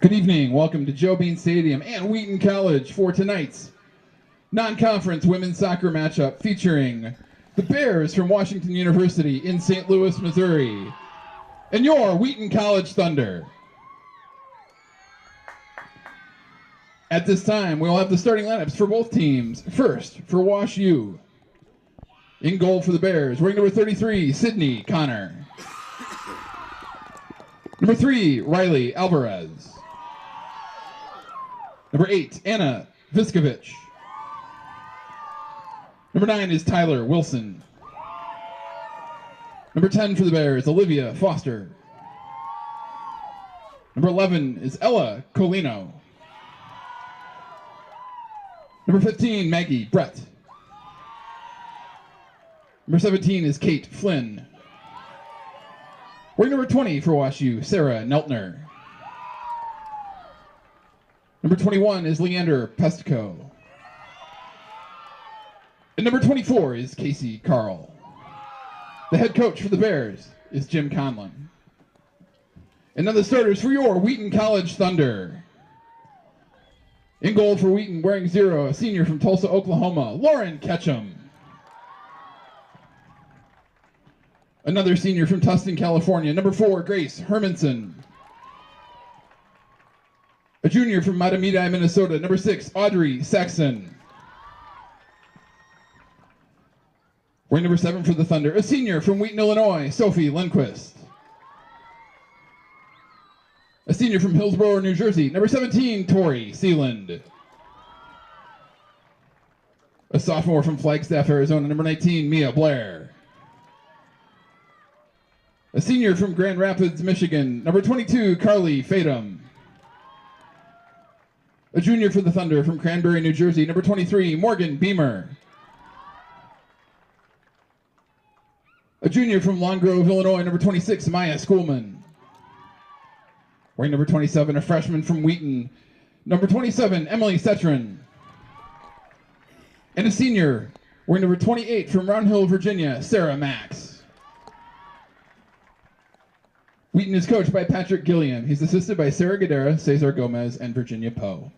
Good evening. Welcome to Joe Bean Stadium and Wheaton College for tonight's non-conference women's soccer matchup featuring the Bears from Washington University in St. Louis, Missouri, and your Wheaton College Thunder. At this time, we'll have the starting lineups for both teams. First, for Wash U. In goal for the Bears, wearing number 33, Sydney Connor. Number 3, Riley Alvarez. Number 8, Anna Viskovich. Number 9 is Tyler Wilson. Number 10 for the Bears, Olivia Foster. Number 11 is Ella Colino. Number 15, Maggie Brett. Number 17 is Kate Flynn. Wearing number 20 for WashU, Sarah Neltner. Number 21 is Leander Pestco. And number 24 is Casey Carl. The head coach for the Bears is Jim Conlon. And now the starters for your Wheaton College Thunder. In goal for Wheaton, wearing 0, a senior from Tulsa, Oklahoma, Lauren Ketchum. Another senior from Tustin, California, number 4, Grace Hermanson. A junior from Matamidi, Minnesota, number 6, Audrey Saxon. Wearing number 7 for the Thunder, a senior from Wheaton, Illinois, Sophie Lindquist. A senior from Hillsborough, New Jersey, number 17, Tori Sealand. A sophomore from Flagstaff, Arizona, number 19, Mia Blair. A senior from Grand Rapids, Michigan, number 22, Carly Fadum. A junior for the Thunder from Cranberry, New Jersey, number 23, Morgan Beamer. A junior from Long Grove, Illinois, number 26, Maya Schoolman. Wearing number 27, a freshman from Wheaton, number 27, Emily Setron. And a senior, wearing number 28 from Round Hill, Virginia, Sarah Max. Wheaton is coached by Patrick Gilliam. He's assisted by Sarah Guedera, Cesar Gomez, and Virginia Poe.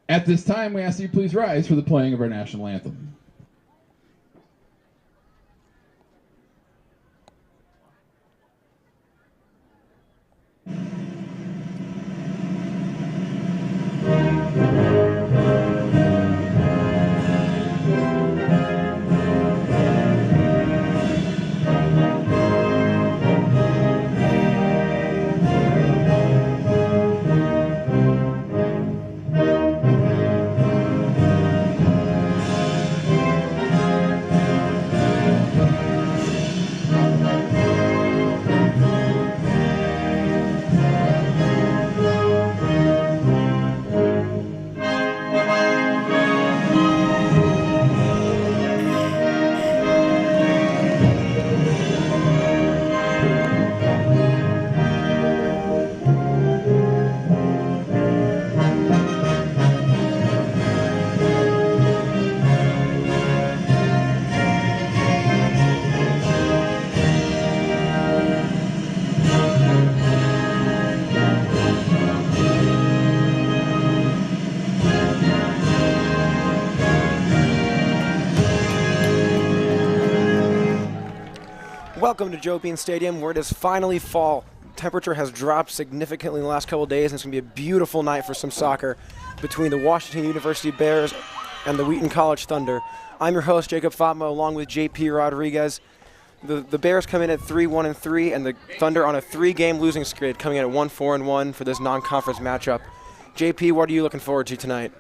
At this time, we ask that you please rise for the playing of our national anthem. Welcome to Joe Bean Stadium, where it is finally fall. Temperature has dropped significantly in the last couple of days, and it's going to be a beautiful night for some soccer between the Washington University Bears and the Wheaton College Thunder. I'm your host, Jacob Fatma, along with JP Rodriguez. The Bears come in at 3-1-3, and the Thunder on a 3-game losing skid, coming in at 1-4-1 for this non-conference matchup. JP, what are you looking forward to tonight?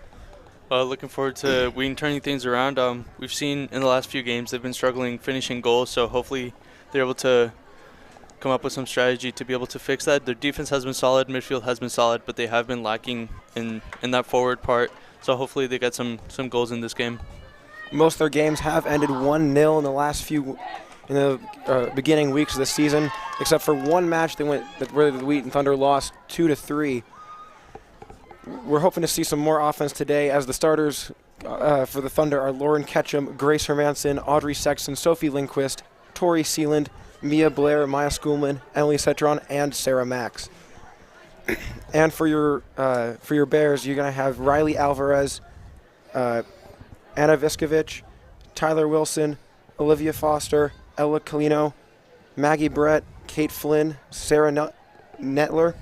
Looking forward to Wheaton turning things around. We've seen in the last few games they've been struggling finishing goals, so hopefully they're able to come up with some strategy to be able to fix that. Their defense has been solid, midfield has been solid, but they have been lacking in that forward part. So hopefully they get some goals in this game. Most of their games have ended 1-0 in the last in the beginning weeks of the season, except for one match where the Wheaton Thunder lost 2-3. We're hoping to see some more offense today, as the starters for the Thunder are Lauren Ketchum, Grace Hermanson, Audrey Sexton, Sophie Lindquist, Tori Sealand, Mia Blair, Maya Schoolman, Emily Setron, and Sarah Max. And for your Bears, you're going to have Riley Alvarez, Anna Viskovich, Tyler Wilson, Olivia Foster, Ella Colino, Maggie Brett, Kate Flynn, Sarah Netler,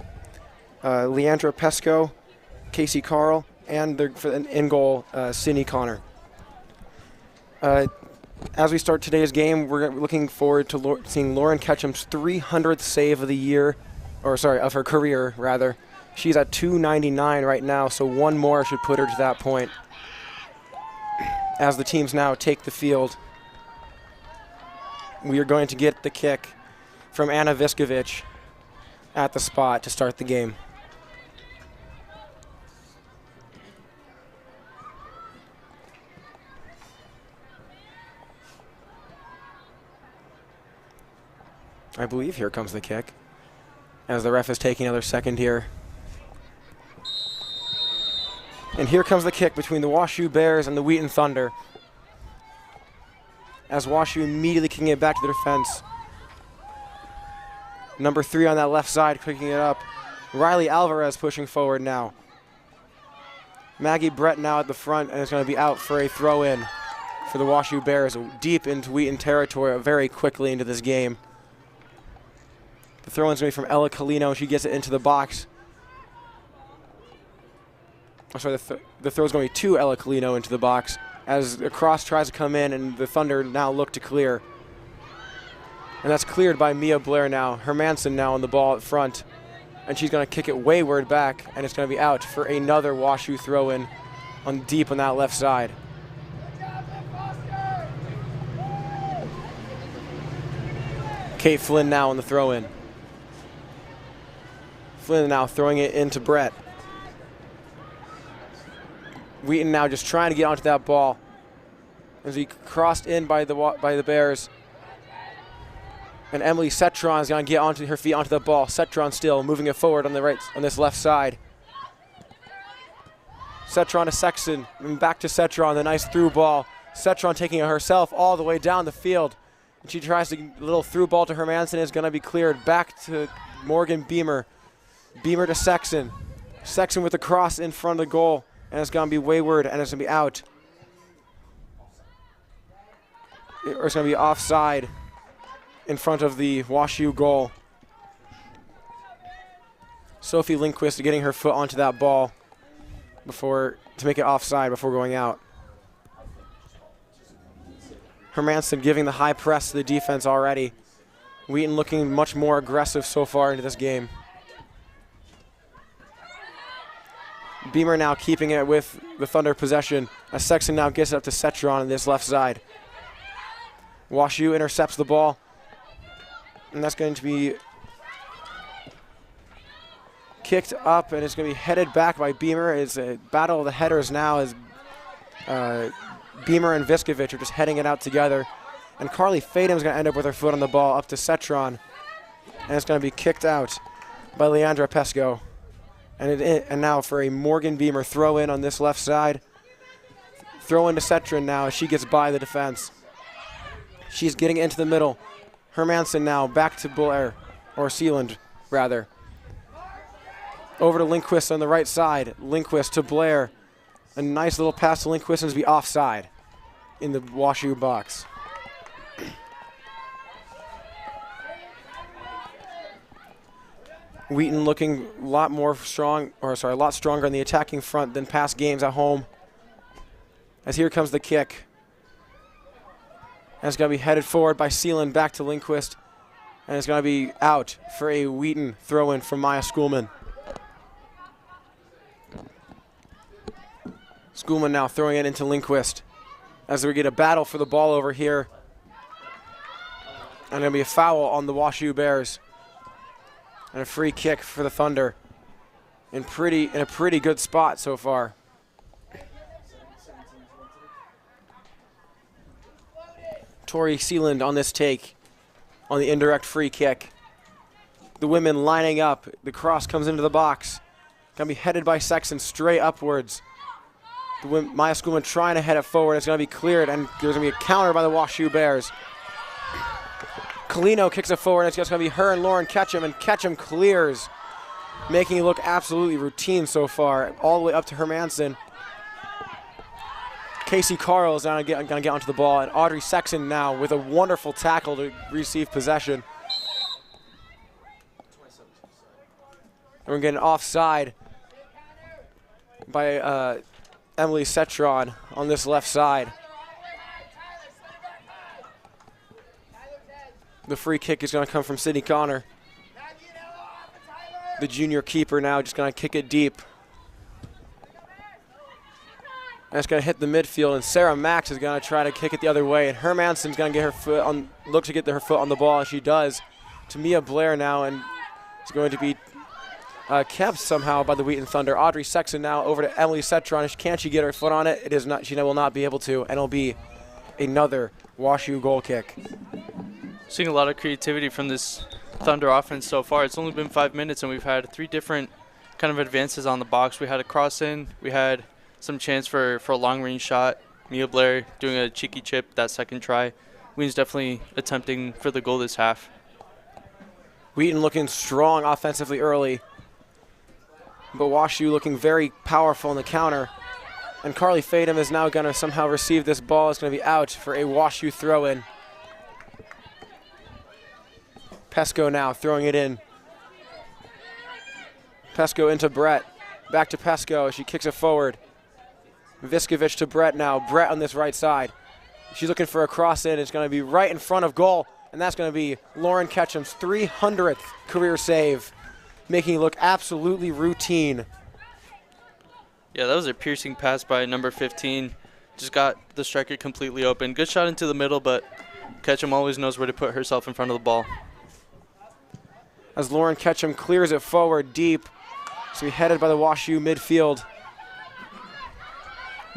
Leandra Pesco, Casey Carl, and in goal, Sydney Connor. As we start today's game, we're looking forward to seeing Lauren Ketchum's 300th save of the year, of her career, rather. She's at 299 right now, so one more should put her to that point. As the teams now take the field, we are going to get the kick from Anna Viskovich. at the spot to start the game. I believe here comes the kick, as the ref is taking another second here. And here comes the kick between the WashU Bears and the Wheaton Thunder, as WashU immediately kicking it back to the defense. Number 3 on that left side picking it up. Riley Alvarez pushing forward now. Maggie Brett now at the front, and it's going to be out for a throw-in for the WashU Bears deep into Wheaton territory very quickly into this game. The throw-in's going to be from Ella Colino. She gets it into the box. Oh, sorry, the throw's going to be to Ella Colino into the box as the cross tries to come in, and the Thunder now look to clear. And that's cleared by Mia Blair now. Hermanson now on the ball at front. And she's going to kick it wayward back, and it's going to be out for another WashU throw-in on deep on that left side. Kate Flynn now on the throw-in. Flynn now throwing it into Brett. Wheaton now just trying to get onto that ball as he crossed in by the Bears. And Emily Cetron is going to get onto her feet onto the ball. Cetron still moving it forward on the right, on this left side. Cetron to Sexton, and back to Cetron, the nice through ball. Cetron taking it herself all the way down the field. And she tries to get a little through ball to Hermanson, is going to be cleared back to Morgan Beamer. Beamer to Sexton. Sexton with the cross in front of the goal, and it's going to be wayward, and it's going to be out. Or it's going to be offside in front of the WashU goal. Sophie Lindquist getting her foot onto that ball to make it offside before going out. Hermanson giving the high press to the defense already. Wheaton looking much more aggressive so far into this game. Beamer now keeping it with the Thunder possession as Sexton now gets it up to Cetron on this left side. WashU intercepts the ball, and that's going to be kicked up, and it's going to be headed back by Beamer. It's a battle of the headers now as Beamer and Viskovich are just heading it out together. And Carly Fadum's going to end up with her foot on the ball up to Cetron, and it's going to be kicked out by Leandra Pesco. And now for a Morgan Beamer throw in on this left side. Throw into Cetron now as she gets by the defense. She's getting into the middle. Hermanson now back to Blair, or Sealand rather. Over to Lindquist on the right side. Lindquist to Blair. A nice little pass to Lindquist, and to be offside in the WashU box. Wheaton looking a lot stronger on the attacking front than past games at home. As here comes the kick. And it's going to be headed forward by Sealand back to Lindquist. And it's going to be out for a Wheaton throw-in from Maya Schoolman. Schoolman now throwing it into Lindquist as we get a battle for the ball over here. And going to be a foul on the WashU Bears. And a free kick for the Thunder in a pretty good spot so far. Tori Sealand on this take on the indirect free kick. The women lining up. The cross comes into the box. Going to be headed by Sexton straight upwards. Maya Schoolman trying to head it forward. It's going to be cleared, and there's going to be a counter by the WashU Bears. Colino kicks it forward, and it's just going to be her and Lauren Ketchum, and Ketchum clears, making it look absolutely routine so far, all the way up to Hermanson. Casey Carl is going to get onto the ball, and Audrey Sexton now with a wonderful tackle to receive possession. And we're getting offside by Emily Cetron on this left side. The free kick is going to come from Sydney Connor. The junior keeper now just going to kick it deep. And it's going to hit the midfield, and Sarah Max is going to try to kick it the other way, and Hermanson's going to get her foot on the ball, as she does, to Mia Blair now, and It's going to be kept somehow by the Wheaton Thunder. Audrey Sexton now over to Emily Cetron. Can she get her foot on it? It is not. She will not be able to, and it'll be another WashU goal kick. Seeing a lot of creativity from this Thunder offense so far. It's only been 5 minutes, and we've had 3 different kind of advances on the box. We had a cross in. We had some chance for a long-range shot. Mia Blair doing a cheeky chip that second try. Wheaton's definitely attempting for the goal this half. Wheaton looking strong offensively early, but WashU looking very powerful in the counter. And Carly Fadum is now going to somehow receive this ball. It's going to be out for a WashU throw-in. Pesco now throwing it in. Pesco into Brett. Back to Pesco. She kicks it forward. Viskovich to Brett now. Brett on this right side. She's looking for a cross in. It's going to be right in front of goal. And that's going to be Lauren Ketchum's 300th career save, making it look absolutely routine. Yeah, that was a piercing pass by number 15. Just got the striker completely open. Good shot into the middle, but Ketchum always knows where to put herself in front of the ball. As Lauren Ketchum clears it forward deep, so we headed by the WashU midfield.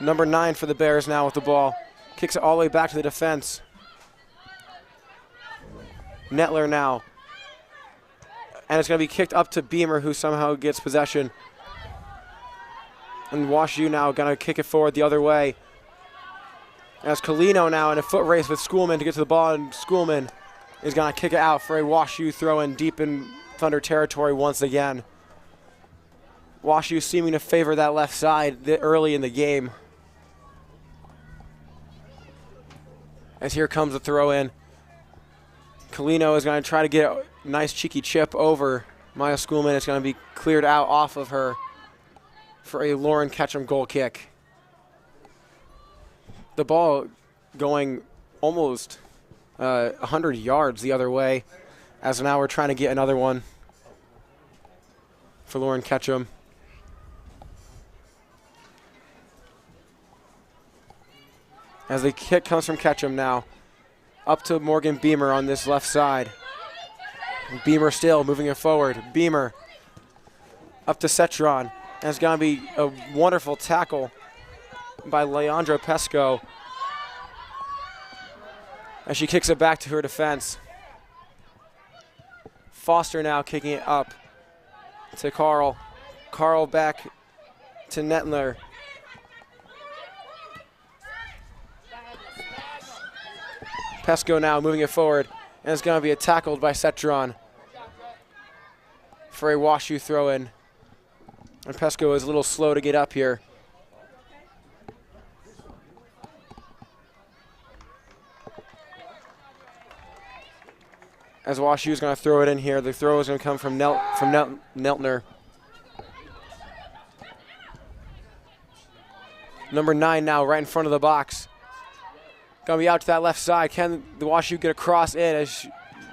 Number 9 for the Bears now with the ball. Kicks it all the way back to the defense. Nettler now. And it's going to be kicked up to Beamer, who somehow gets possession. And WashU now going to kick it forward the other way. As Colino now in a foot race with Schoolman to get to the ball, and Schoolman is going to kick it out for a WashU throw-in deep in Thunder territory once again. WashU seeming to favor that left side early in the game. As here comes the throw-in. Colino is going to try to get a nice cheeky chip over Maya Schoolman. It's going to be cleared out off of her for a Lauren Ketchum goal kick. The ball going almost 100 yards the other way, as now we're trying to get another one for Lauren Ketchum. As the kick comes from Ketchum now, up to Morgan Beamer on this left side. Beamer still moving it forward. Beamer up to Cetron. And it's going to be a wonderful tackle by Leandra Pesco as she kicks it back to her defense. Foster now kicking it up to Carl. Carl back to Nettler. Pesco now moving it forward, and it's going to be tackled by Cetron for a WashU throw-in. And Pesco is a little slow to get up here. As WashU is going to throw it in here, the throw is going to come from Neltner. Number 9 now right in front of the box. Going to be out to that left side. Can the WashU get a cross in as she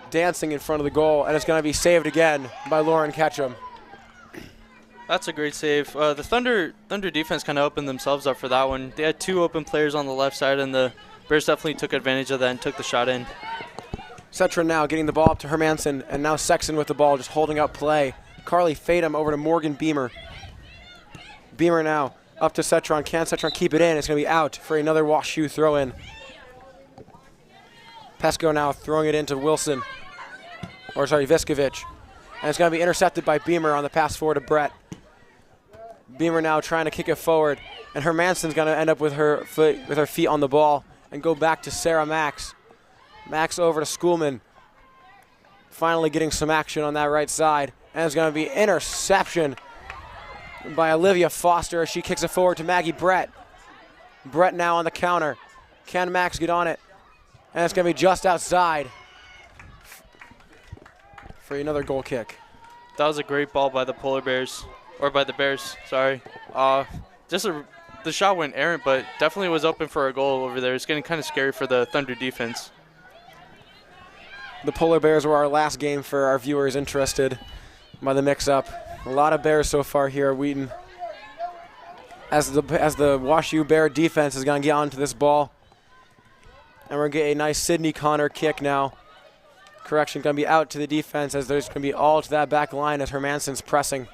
dancing in front of the goal, and it's going to be saved again by Lauren Ketchum. That's a great save. The Thunder defense kind of opened themselves up for that one. They had 2 open players on the left side, and the Bears definitely took advantage of that and took the shot in. Cetron now getting the ball up to Hermanson, and now Sexton with the ball, just holding up play. Carly Fadum over to Morgan Beamer. Beamer now up to Cetron. Can Cetron keep it in? It's going to be out for another WashU throw-in. Pesco now throwing it into Wilson, or sorry, Viskovich. And it's going to be intercepted by Beamer on the pass forward to Brett. Beamer now trying to kick it forward, and Hermanson's going to end up with her feet on the ball and go back to Sarah Max. Max over to Schoolman. Finally getting some action on that right side. And it's going to be interception by Olivia Foster as she kicks it forward to Maggie Brett. Brett now on the counter. Can Max get on it? And it's going to be just outside for another goal kick. That was a great ball by the Polar Bears, or by the Bears, sorry. The shot went errant, but definitely was open for a goal over there. It's getting kind of scary for the Thunder defense. The Polar Bears were our last game for our viewers interested by the mix-up. A lot of Bears so far here at Wheaton. As the WashU Bear defense is going to get onto this ball. And we're going to get a nice Sydney Connor kick now Correction, going to be out to the defense as there's going to be all to that back line as Hermansen's pressing.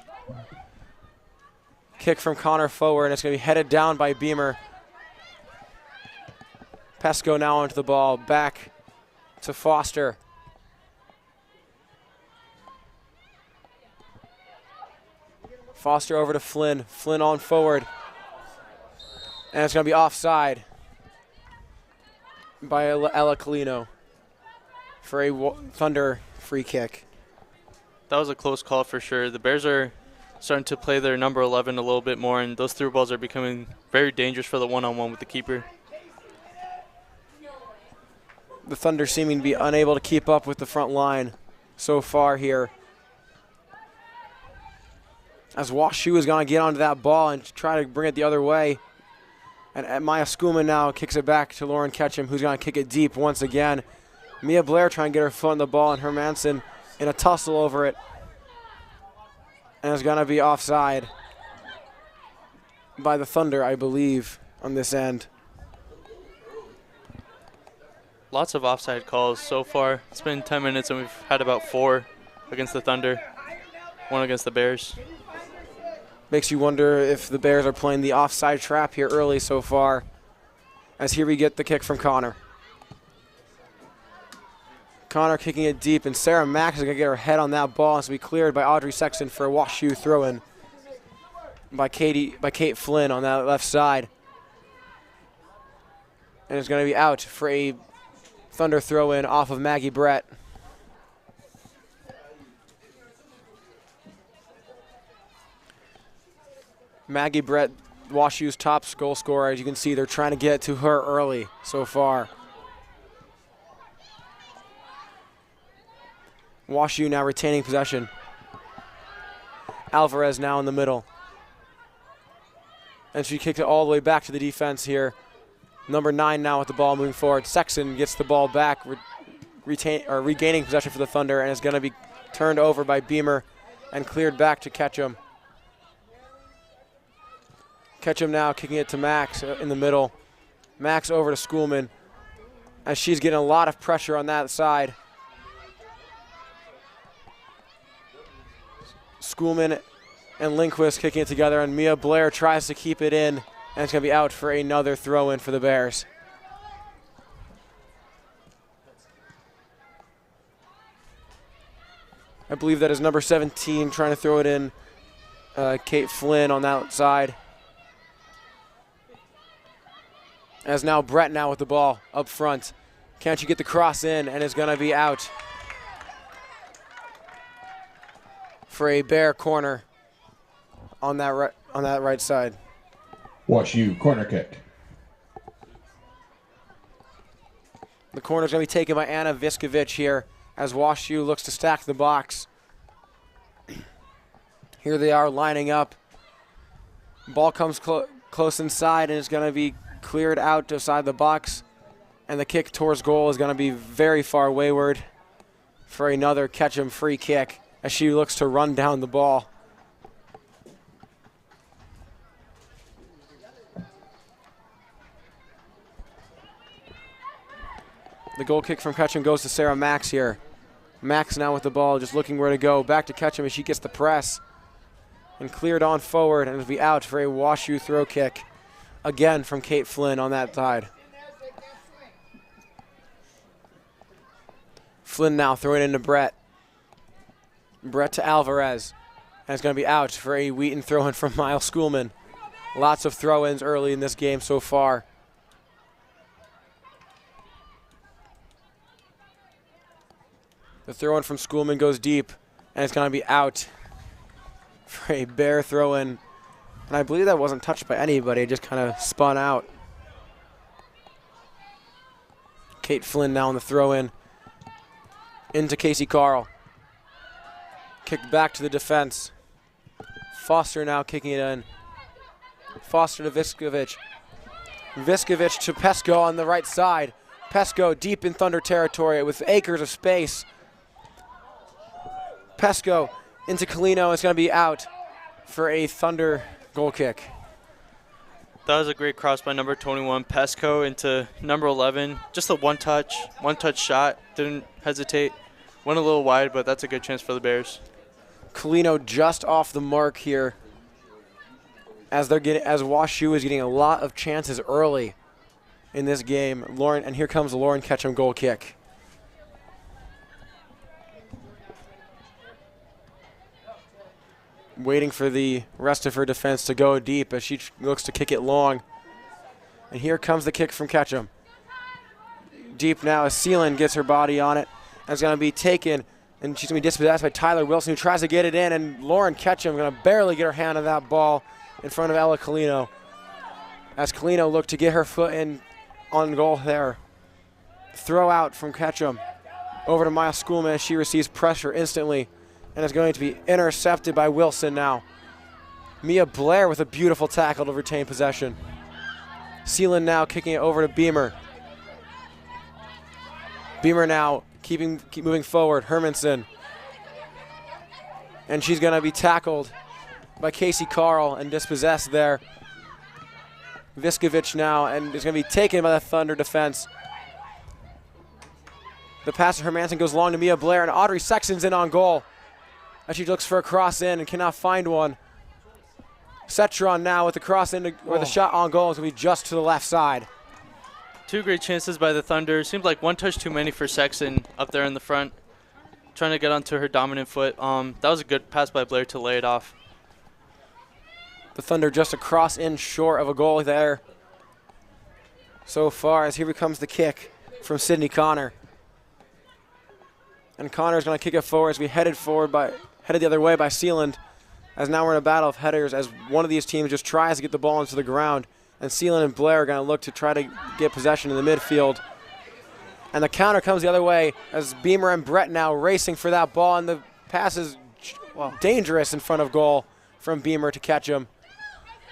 Kick from Connor forward, and it's going to be headed down by Beamer. Pesco now onto the ball, back to Foster. Foster over to Flynn. Flynn on forward. And it's going to be offside by Ella Colino for a Thunder free kick. That was a close call for sure. The Bears are starting to play their number 11 a little bit more, and those through balls are becoming very dangerous for the one-on-one with the keeper. The Thunder seeming to be unable to keep up with the front line so far here. As Washu is going to get onto that ball and try to bring it the other way. And Maya Schoolman now kicks it back to Lauren Ketchum, who's going to kick it deep once again. Mia Blair trying to get her foot on the ball, and Hermansen in a tussle over it. And it's going to be offside by the Thunder, I believe, on this end. Lots of offside calls so far. It's been 10 minutes, and we've had about 4 against the Thunder, 1 against the Bears. Makes you wonder if the Bears are playing the offside trap here early so far. As here we get the kick from Connor. Connor kicking it deep, and Sarah Max is going to get her head on that ball. It's going to be cleared by Audrey Sexton for a WashU throw-in by Kate Flynn on that left side. And it's going to be out for a Thunder throw-in off of Maggie Brett. Maggie Brett, WashU's top goal scorer. As you can see, they're trying to get to her early so far. WashU now retaining possession. Alvarez now in the middle. And she kicked it all the way back to the defense here. Number 9 now with the ball moving forward. Sexton gets the ball back, regaining possession for the Thunder, and is going to be turned over by Beamer and cleared back to Ketchum. Ketchum now kicking it to Max in the middle. Max over to Schoolman, as she's getting a lot of pressure on that side. Schoolman and Lindquist kicking it together, and Mia Blair tries to keep it in, and it's going to be out for another throw-in for the Bears. I believe that is number 17 trying to throw it in, Kate Flynn on that side. As now Brett now with the ball up front. Can't you get the cross in, and it's going to be out for a Bear corner on that right side. WashU corner kick. The corner is going to be taken by Anna Viskovich here as WashU looks to stack the box. Here they are lining up. Ball comes close inside, and it's going to be cleared out outside the box. And the kick towards goal is going to be very far wayward for another Ketchum free kick as she looks to run down the ball. The goal kick from Ketchum goes to Sarah Max here. Max now with the ball, just looking where to go. Back to Ketchum as she gets the press. And cleared on forward, and it'll be out for a WashU throw kick. Again from Kate Flynn on that side. Flynn now throwing it into Brett. Brett to Alvarez. And it's going to be out for a Wheaton throw-in from Miles Schoolman. Lots of throw-ins early in this game so far. The throw-in from Schoolman goes deep, and it's going to be out for a Bear throw-in. And I believe that wasn't touched by anybody. It just kind of spun out. Kate Flynn now on the throw-in. Into Casey Carl. Kicked back to the defense. Foster now kicking it in. Foster to Viskovich. Viskovich to Pesco on the right side. Pesco deep in Thunder territory with acres of space. Pesco into Colino. It's going to be out for a Thunder goal kick. That was a great cross by number 21, Pesco, into number 11. Just a one-touch shot. Didn't hesitate. Went a little wide, but that's a good chance for the Bears. Colino just off the mark here as WashU is getting a lot of chances early in this game. Lauren, and here comes the Lauren Ketchum goal kick. Waiting for the rest of her defense to go deep as she looks to kick it long. And here comes the kick from Ketchum. Deep now as Seelan gets her body on it. And it's going to be taken, and she's going to be dispossessed by Tyler Wilson, who tries to get it in, and Lauren Ketchum going to barely get her hand on that ball in front of Ella Colino. As Colino looked to get her foot in on goal there. Throw out from Ketchum over to Maya Schoolman as she receives pressure instantly. And it's going to be intercepted by Wilson now. Mia Blair with a beautiful tackle to retain possession. Seelan now kicking it over to Beamer. Beamer now keep moving forward. Hermanson. And she's going to be tackled by Casey Carl and dispossessed there. Viskovich now, and is going to be taken by the Thunder defense. The pass to Hermanson goes long to Mia Blair, and Audrey Sexton's in on goal. As she looks for a cross in and cannot find one. Cetron now with the cross in, or the shot on goal is going to be just to the left side. Two great chances by the Thunder. Seems like one touch too many for Sexton up there in the front, trying to get onto her dominant foot. That was a good pass by Blair to lay it off. The Thunder just a cross in short of a goal there so far, as here comes the kick from Sydney Connor. And Connor's going to kick it forward as we headed the other way by Sealand, as now we're in a battle of headers as one of these teams just tries to get the ball into the ground. And Sealand and Blair are going to look to try to get possession in the midfield. And the counter comes the other way as Beamer and Brett now racing for that ball, and the pass is dangerous in front of goal from Beamer to Ketchum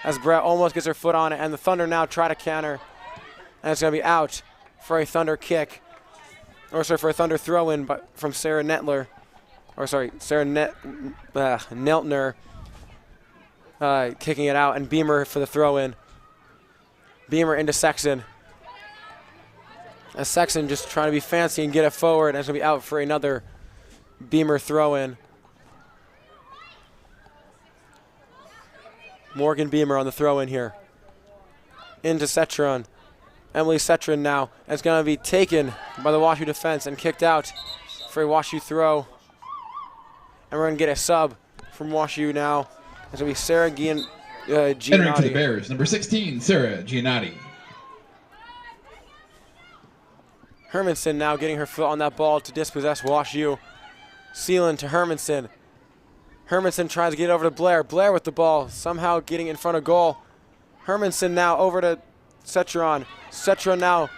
as Brett almost gets her foot on it, and the Thunder now try to counter, and it's going to be out for a Thunder kick, or sorry, for a Thunder throw-in from Sarah Netler, or sorry, Sarah Neltner kicking it out, and Beamer for the throw-in. Beamer into Sexton. As Sexton just trying to be fancy and get it forward, and it's going to be out for another Beamer throw-in. Morgan Beamer on the throw-in here. Into Cetron. Emily Cetron now. And it's going to be taken by the WashU defense and kicked out for a WashU throw. And we're going to get a sub from WashU now. It's going to be Sarah Giannotti. Entering for the Bears, number 16, Sarah Giannotti. Hermanson now getting her foot on that ball to dispossess WashU. Seelan to Hermanson. Hermanson tries to get over to Blair. Blair with the ball, somehow getting in front of goal. Hermanson now over to Cetron. Cetron now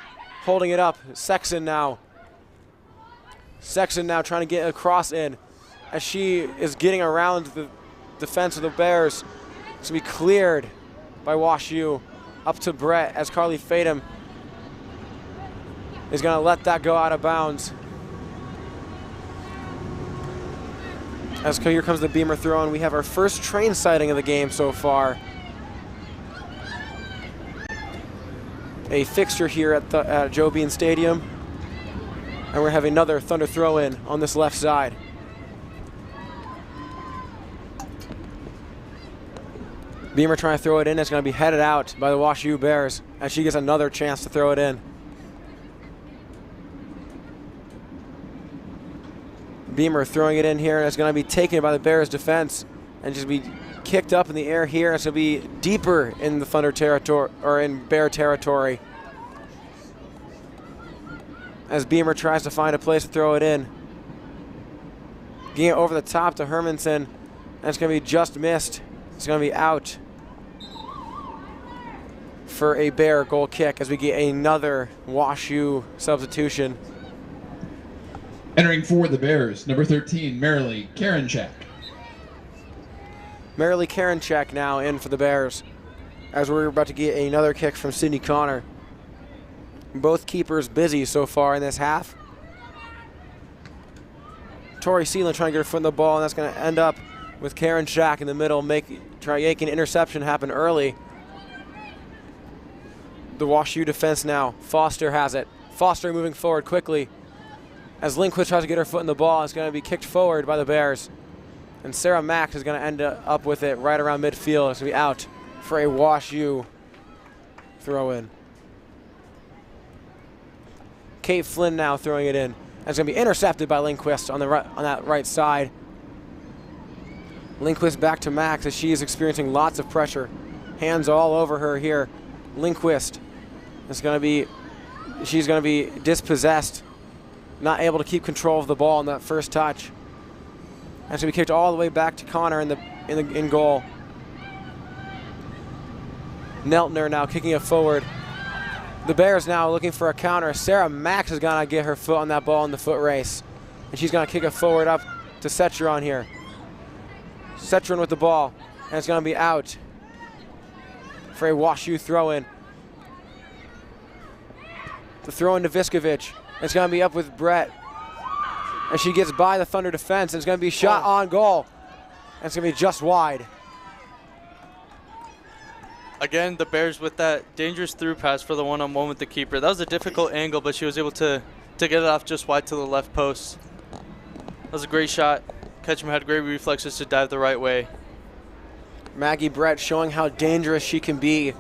holding it up. Sexton now. Sexton now trying to get a cross in as she is getting around the defense of the Bears to be cleared by WashU. Up to Brett as Carly Fadum is going to let that go out of bounds. As here comes the Beamer throw, and we have our first train sighting of the game so far. A fixture here at Joe Bean Stadium. And we're having another Thunder throw-in on this left side. Beamer trying to throw it in. It's going to be headed out by the WashU Bears as she gets another chance to throw it in. Beamer throwing it in here, and it's going to be taken by the Bears defense and just be kicked up in the air here. It's going to be deeper in the Thunder territory, or in Bear territory, as Beamer tries to find a place to throw it in. Getting it over the top to Hermanson, and it's going to be just missed. It's going to be out for a Bear goal kick as we get another WashU substitution. Entering for the Bears, number 13, Marilee Karenchak. Marilee Karenchak now in for the Bears as we're about to get another kick from Sydney Connor. Both keepers busy so far in this half. Tori Seelan trying to get her foot in the ball, and that's going to end up with Karenchak in the middle, making an interception happen early. The WashU defense now. Foster has it. Foster moving forward quickly. As Lindquist tries to get her foot in the ball, it's going to be kicked forward by the Bears. And Sarah Max is going to end up with it right around midfield. It's going to be out for a Wash U throw in. Kate Flynn now throwing it in. And it's going to be intercepted by Lindquist on that right side. Lindquist back to Max as she is experiencing lots of pressure. Hands all over her here. Lindquist is going to be, she's going to be dispossessed. Not able to keep control of the ball in that first touch. And it's going to be kicked all the way back to Connor in goal. Neltner now kicking it forward. The Bears now looking for a counter. Sarah Max is going to get her foot on that ball in the foot race. And she's going to kick it forward up to Setron here. Setron with the ball. And it's going to be out for a Wash U throw-in. The throw-in to Viskovich. It's going to be up with Brett. And she gets by the Thunder defense. And it's going to be shot on goal. And it's going to be just wide. Again, the Bears with that dangerous through pass for the one-on-one with the keeper. That was a difficult angle, but she was able to get it off just wide to the left post. That was a great shot. Ketchum had great reflexes to dive the right way. Maggie Brett showing how dangerous she can be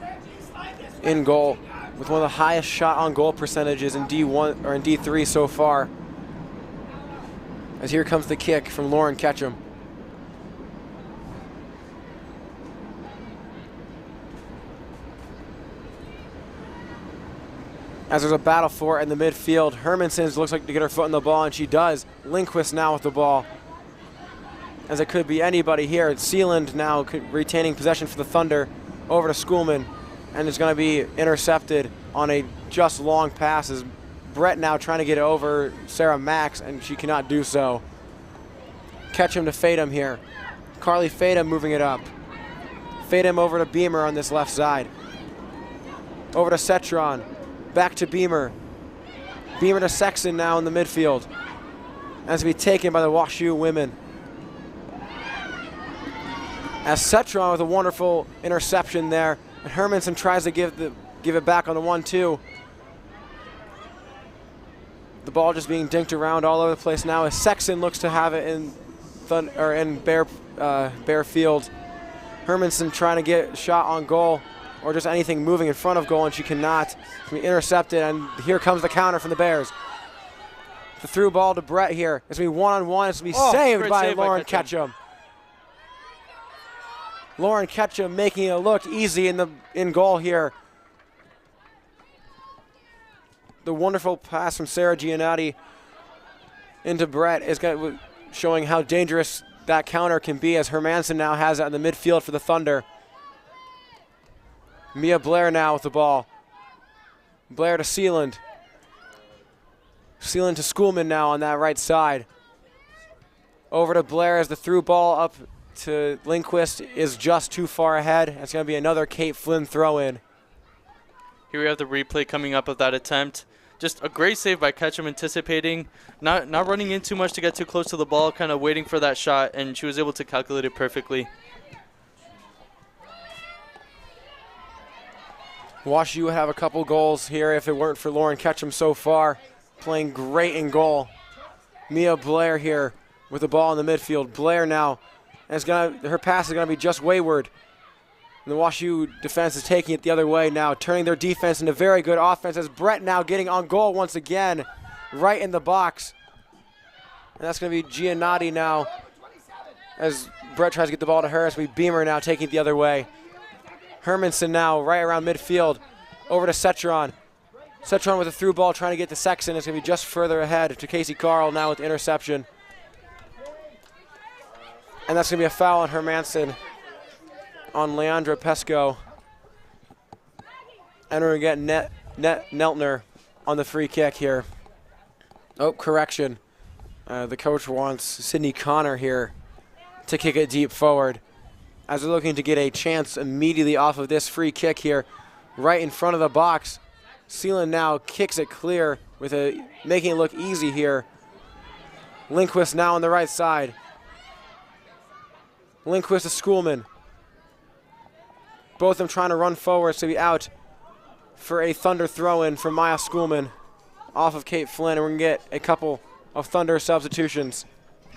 in goal, with one of the highest shot on goal percentages in D1 or in D3 so far. As here comes the kick from Lauren Ketchum. As there's a battle for it in the midfield, Hermanson looks like to get her foot in the ball, and she does. Lindquist now with the ball. As it could be anybody here. Sealand now retaining possession for the Thunder over to Schoolman. And it's going to be intercepted on a just long pass as Brett now trying to get it over Sarah Max, and she cannot do so. Ketchum to Fadum here. Carly Fadum moving it up. Fadum over to Beamer on this left side. Over to Cetron. Back to Beamer. Beamer to Sexton now in the midfield. As to be taken by the Wash U women. As Cetron with a wonderful interception there. And Hermanson tries to give it back on the 1-2. The ball just being dinked around all over the place now as Sexton looks to have it in Bear Field. Hermanson trying to get a shot on goal or just anything moving in front of goal, and she cannot. It's going to be intercepted, and here comes the counter from the Bears. The through ball to Brett here. It's going to be one-on-one. It's going to be saved by Lauren Ketchum. Lauren Ketchum making it look easy in goal here. The wonderful pass from Sarah Giannotti into Brett is showing how dangerous that counter can be, as Hermanson now has it in the midfield for the Thunder. Mia Blair now with the ball. Blair to Sealand. Sealand to Schoolman now on that right side. Over to Blair as the through ball up to Lindquist is just too far ahead. It's going to be another Kate Flynn throw in. Here we have the replay coming up of that attempt. Just a great save by Ketchum, anticipating, not running in too much to get too close to the ball, kind of waiting for that shot, and she was able to calculate it perfectly. Wash U would have a couple goals here if it weren't for Lauren Ketchum so far. Playing great in goal. Mia Blair here with the ball in the midfield. Blair now, and her pass is going to be just wayward. And the Wash U defense is taking it the other way now, turning their defense into very good offense as Brett now getting on goal once again, right in the box. And that's going to be Giannotti now as Brett tries to get the ball to her. It's going to be Beamer now taking it the other way. Hermanson now right around midfield, over to Cetron. Cetron with a through ball trying to get to Sexton. It's going to be just further ahead to Casey Carl now with the interception. And that's going to be a foul on Hermanson on Leandra Pesco. And we're going to get Neltner on the free kick here. Oh, correction. The coach wants Sydney Connor here to kick it deep forward, as they're looking to get a chance immediately off of this free kick here, right in front of the box. Sealand now kicks it clear with making it look easy here. Lindquist now on the right side. Lindquist to Schoolman. Both of them trying to run forward to be out for a Thunder throw-in from Maya Schoolman off of Kate Flynn. And we're going to get a couple of Thunder substitutions.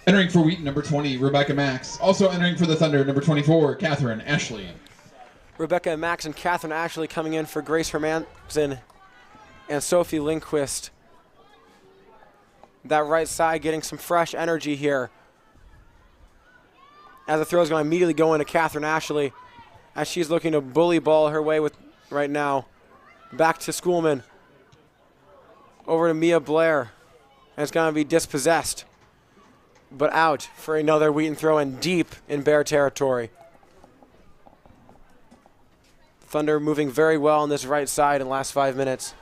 Entering for Wheaton, number 20, Rebecca Max. Also entering for the Thunder, number 24, Catherine Ashley. Rebecca Max and Catherine Ashley coming in for Grace Hermanson and Sophie Lindquist. That right side getting some fresh energy here. As the throw is going to immediately go into Catherine Ashley as she's looking to bully ball her way with right now. Back to Schoolman. Over to Mia Blair. And it's going to be dispossessed. But out for another Wheaton throw in deep in Bear territory. Thunder moving very well on this right side in the last 5 minutes.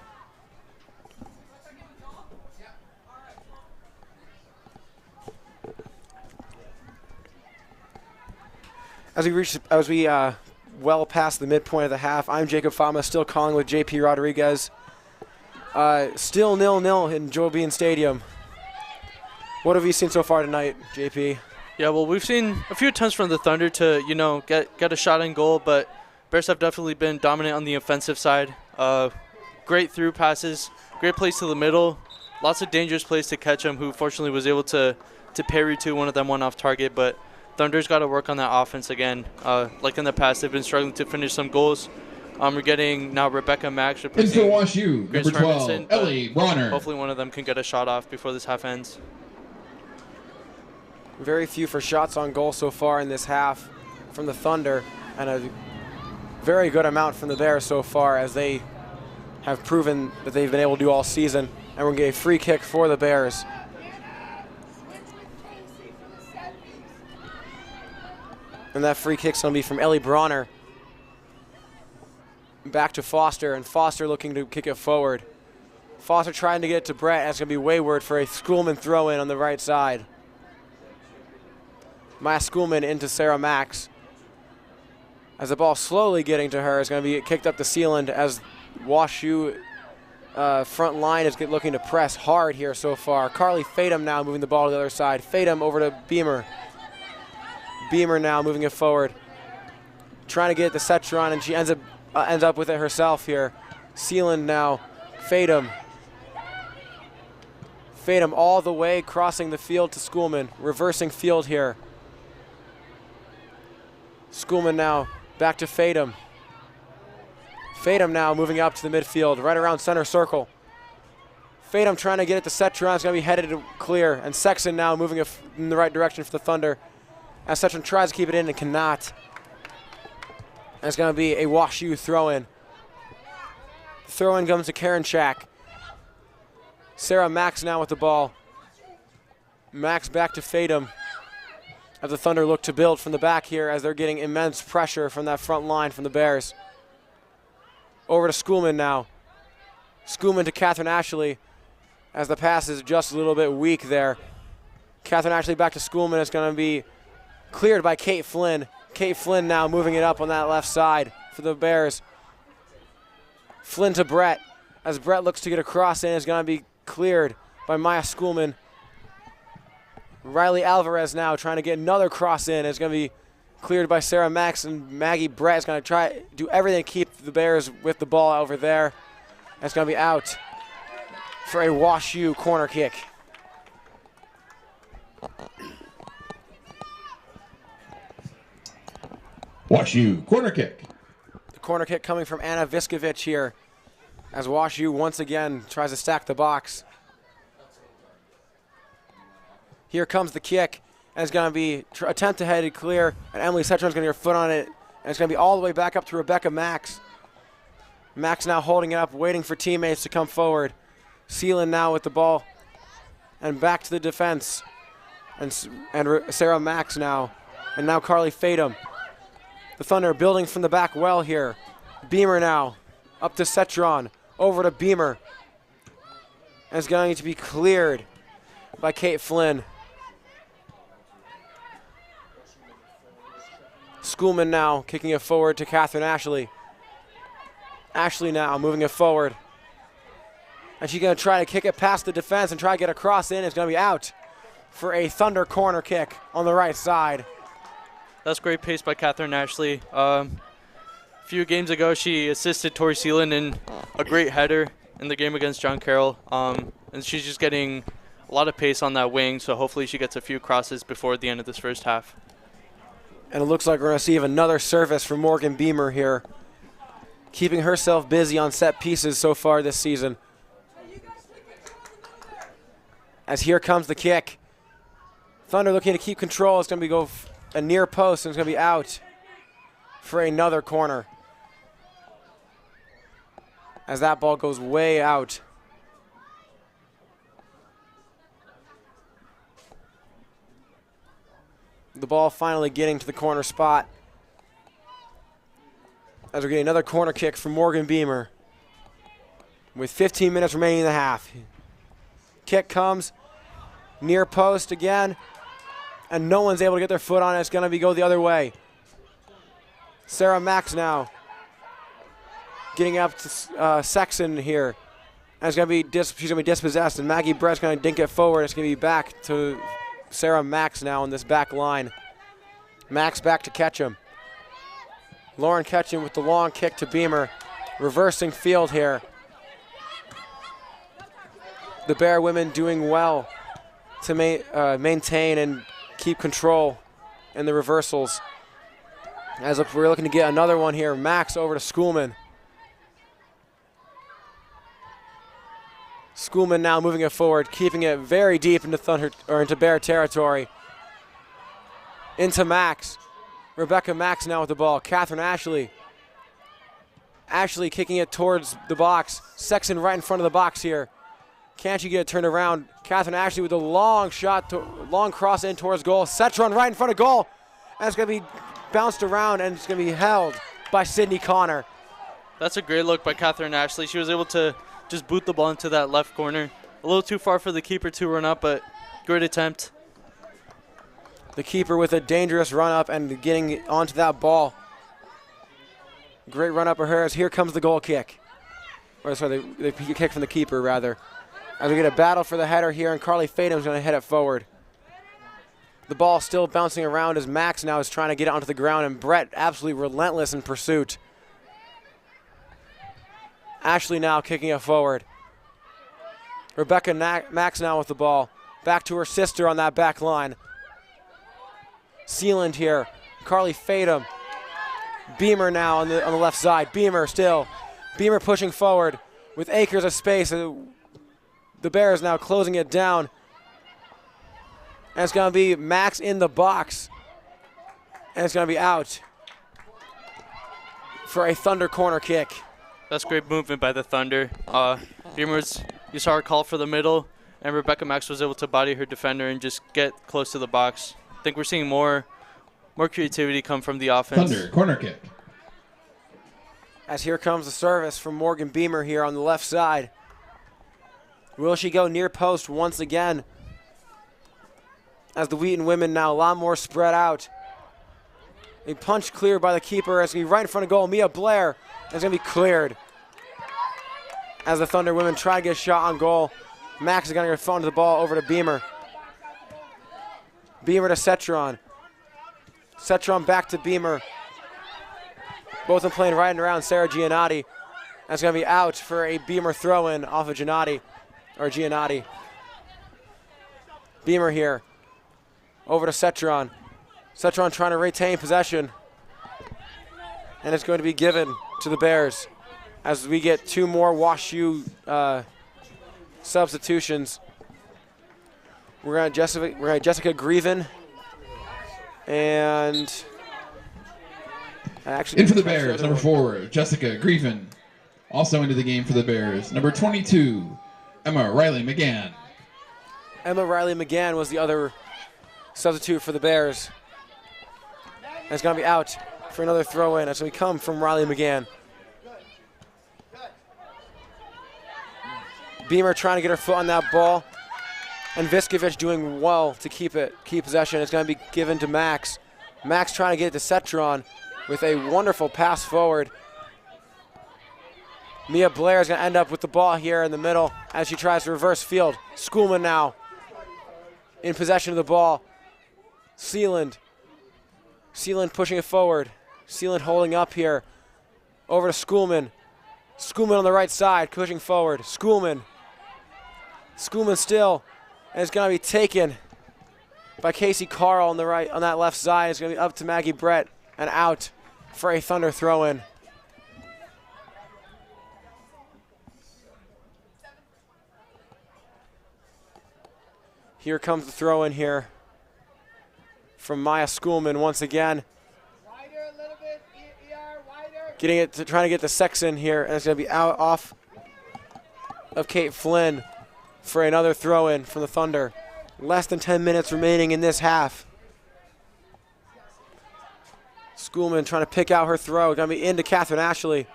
As we well past the midpoint of the half, I'm Jacob Fama, still calling with JP Rodriguez. Still 0-0 in Joe Bean Stadium. What have you seen so far tonight, JP? Yeah, well, we've seen a few attempts from the Thunder to, get a shot on goal, but Bears have definitely been dominant on the offensive side. Great through passes, great plays to the middle, lots of dangerous plays to catch him, who fortunately was able to parry to one of them went off target, but Thunder's got to work on that offense again. Like in the past, they've been struggling to finish some goals. We're getting now Rebecca Max replacing Into Wash U, Grace number 12, Hermanson, Ellie Bronner. Hopefully one of them can get a shot off before this half ends. Very few for shots on goal so far in this half from the Thunder, and a very good amount from the Bears so far, as they have proven that they've been able to do all season. And we're going to get a free kick for the Bears. And that free kick's going to be from Ellie Bronner. Back to Foster, and Foster looking to kick it forward. Foster trying to get it to Brett. That's going to be wayward for a Schoolman throw-in on the right side. Maya Schoolman into Sarah Max. As the ball slowly getting to her, is going to be kicked up the ceiling as WashU front line is looking to press hard here so far. Carly Fadum now moving the ball to the other side. Fadum over to Beamer. Beamer now moving it forward. Trying to get it to Cetron, and she ends up with it herself here. Sealand now. Fadum. Fadum all the way crossing the field to Schoolman. Reversing field here. Schoolman now back to Fadum. Fadum now moving up to the midfield, right around center circle. Fadum trying to get it to Cetron. It's going to be headed to clear. And Sexton now moving it in the right direction for the Thunder. As Cetron tries to keep it in and cannot. And it's going to be a WashU throw-in. Throw-in comes to Karen Shack. Sarah Max now with the ball. Max back to Fadum. As the Thunder look to build from the back here, as they're getting immense pressure from that front line from the Bears. Over to Schoolman now. Schoolman to Catherine Ashley, as the pass is just a little bit weak there. Catherine Ashley back to Schoolman. It's going to be cleared by Kate Flynn. Kate Flynn now moving it up on that left side for the Bears. Flynn to Brett, as Brett looks to get a cross in. Is going to be cleared by Maya Schoolman. Riley Alvarez now trying to get another cross in. It's going to be cleared by Sarah Max, and Maggie Brett is going to try to do everything to keep the Bears with the ball over there. It's going to be out for a WashU corner kick. WashU corner kick. The corner kick coming from Anna Viskovich here, as WashU once again tries to stack the box. Here comes the kick, and it's going to be attempt to head it clear, and Emily Cetron's going to get her foot on it, and it's going to be all the way back up to Rebecca Max. Max now holding it up, waiting for teammates to come forward. Seelan now with the ball, and back to the defense, and Sarah Max now, and now Carly Fadum. The Thunder building from the back well here. Beamer now, up to Cetron, over to Beamer, and it's going to be cleared by Kate Flynn. Schoolman now kicking it forward to Catherine Ashley. Ashley now moving it forward. And she's going to try to kick it past the defense and try to get a cross in. It's going to be out for a Thunder corner kick on the right side. That's great pace by Catherine Ashley. A few games ago, she assisted Tori Seelan in a great header in the game against John Carroll. And she's just getting a lot of pace on that wing, so hopefully she gets a few crosses before the end of this first half. And it looks like we're going to see another service from Morgan Beamer here, keeping herself busy on set pieces so far this season. As here comes the kick. Thunder looking to keep control. It's going to go a near post, and it's going to be out for another corner. As that ball goes way out. The ball finally getting to the corner spot. As we're getting another corner kick from Morgan Beamer with 15 minutes remaining in the half. Kick comes near post again, and no one's able to get their foot on it. It's going to go the other way. Sarah Max now getting up to Sexton here. And it's going to be she's going to be dispossessed, and Maggie Brett's going to dink it forward. It's going to be back to Sarah Max now in this back line. Max back to Ketchum. Lauren Ketchum with the long kick to Beamer. Reversing field here. The Bear women doing well to maintain and keep control in the reversals. As we're looking to get another one here. Max over to Schoolman. Schoolman now moving it forward, keeping it very deep into Bear territory. Into Max. Rebecca Max now with the ball. Catherine Ashley. Ashley kicking it towards the box. Sexton right in front of the box here. Can't she get it turned around? Catherine Ashley with a long shot, long cross in towards goal. Cetron right in front of goal. And it's going to be bounced around, and it's going to be held by Sydney Connor. That's a great look by Catherine Ashley. She was able to just boot the ball into that left corner. A little too far for the keeper to run up, but great attempt. The keeper with a dangerous run up and getting onto that ball. Great run up of hers. Here comes the goal kick. Or sorry, the kick from the keeper, rather. As we get a battle for the header here, and Carly Fatum's going to head it forward. The ball still bouncing around as Max now is trying to get it onto the ground, and Brett absolutely relentless in pursuit. Ashley now kicking it forward. Rebecca Max now with the ball. Back to her sister on that back line. Sealand here. Carly Fatum. Beamer now on the left side. Beamer still. Beamer pushing forward with acres of space. The Bears now closing it down. And it's going to be Max in the box. And it's going to be out for a Thunder corner kick. That's great movement by the Thunder. Beamer's, you saw her call for the middle, and Rebecca Max was able to body her defender and just get close to the box. I think we're seeing more creativity come from the offense. Thunder, corner kick. As here comes the service from Morgan Beamer here on the left side. Will she go near post once again? As the Wheaton women now a lot more spread out. A punch cleared by the keeper. It's going to be right in front of goal. Mia Blair. It's going to be cleared. As the Thunder women try to get a shot on goal. Max is going to get phone to the ball over to Beamer. Beamer to Cetron. Cetron back to Beamer. Both of them playing right and around Sarah Giannotti. That's going to be out for a Beamer throw-in off of Giannotti. Beamer here. Over to Cetron. Cetron trying to retain possession. And it's going to be given to the Bears as we get two more WashU substitutions. We're going to Jessica Grieven and in for the Bears, number 4, Jessica Grieven. Also into the game for the Bears, number 22, Emma Riley McGann. Emma Riley McGann was the other substitute for the Bears. And it's going to be out for another throw-in. That's going to come from Riley McGann. Beamer trying to get her foot on that ball. And Viskovich doing well to keep possession. It's going to be given to Max. Max trying to get it to Cetron with a wonderful pass forward. Mia Blair is going to end up with the ball here in the middle as she tries to reverse field. Schoolman now in possession of the ball. Sealand pushing it forward. Sealand holding up here. Over to Schoolman. Schoolman on the right side, pushing forward. Schoolman still And it's going to be taken by Casey Carl on the right, on that left side. It's going to be up to Maggie Brett and out for a Thunder throw-in. Here comes the throw-in here from Maya Schoolman once again. Wider a little bit, ER, wider. Getting it to trying to get the Sexton here, and it's going to be out off of Kate Flynn for another throw-in from the Thunder. Less than 10 minutes remaining in this half. Schoolman trying to pick out her throw. Going to be into Catherine Ashley,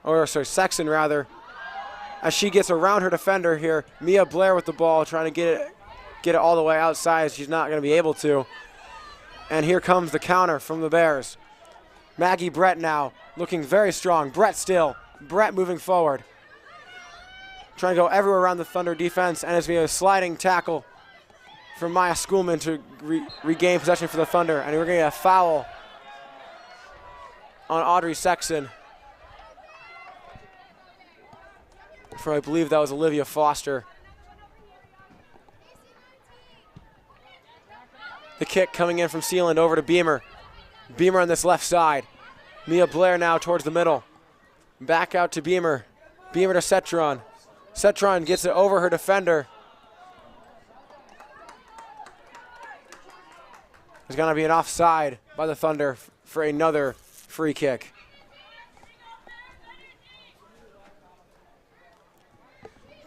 or sorry, Sexton rather. As she gets around her defender here, Mia Blair with the ball, trying to get it all the way outside. She's not going to be able to. And here comes the counter from the Bears. Maggie Brett now looking very strong. Brett still. Brett moving forward. Trying to go everywhere around the Thunder defense, and it's going to be a sliding tackle from Maya Schoolman to regain possession for the Thunder. And we're going to get a foul on Audrey Sexton. For I believe that was Olivia Foster. The kick coming in from Sealand over to Beamer. Beamer on this left side. Mia Blair now towards the middle. Back out to Beamer. Beamer to Cetron. Cetron gets it over her defender. There's going to be an offside by the Thunder for another free kick.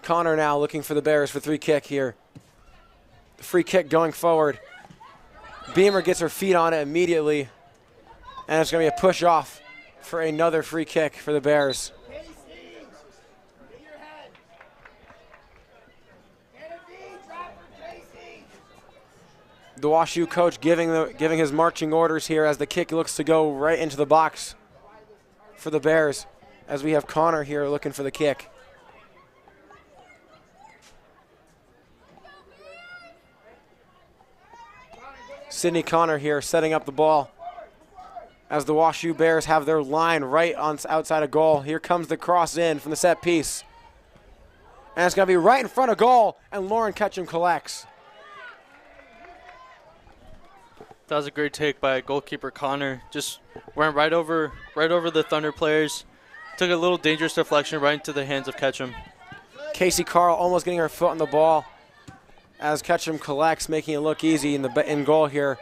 Connor now looking for the Bears for free kick here. The free kick going forward. Beamer gets her feet on it immediately, and it's going to be a push off for another free kick for the Bears. Casey, get your head. Get a V, drop for Casey. The WashU coach giving his marching orders here as the kick looks to go right into the box for the Bears, as we have Connor here looking for the kick. Sydney Connor here setting up the ball as the WashU Bears have their line right on outside of goal. Here comes the cross in from the set piece. And it's going to be right in front of goal, and Lauren Ketchum collects. That was a great take by goalkeeper Connor. Just went right over the Thunder players. Took a little dangerous deflection right into the hands of Ketchum. Casey Carl almost getting her foot on the ball as Ketchum collects, making it look easy in goal here.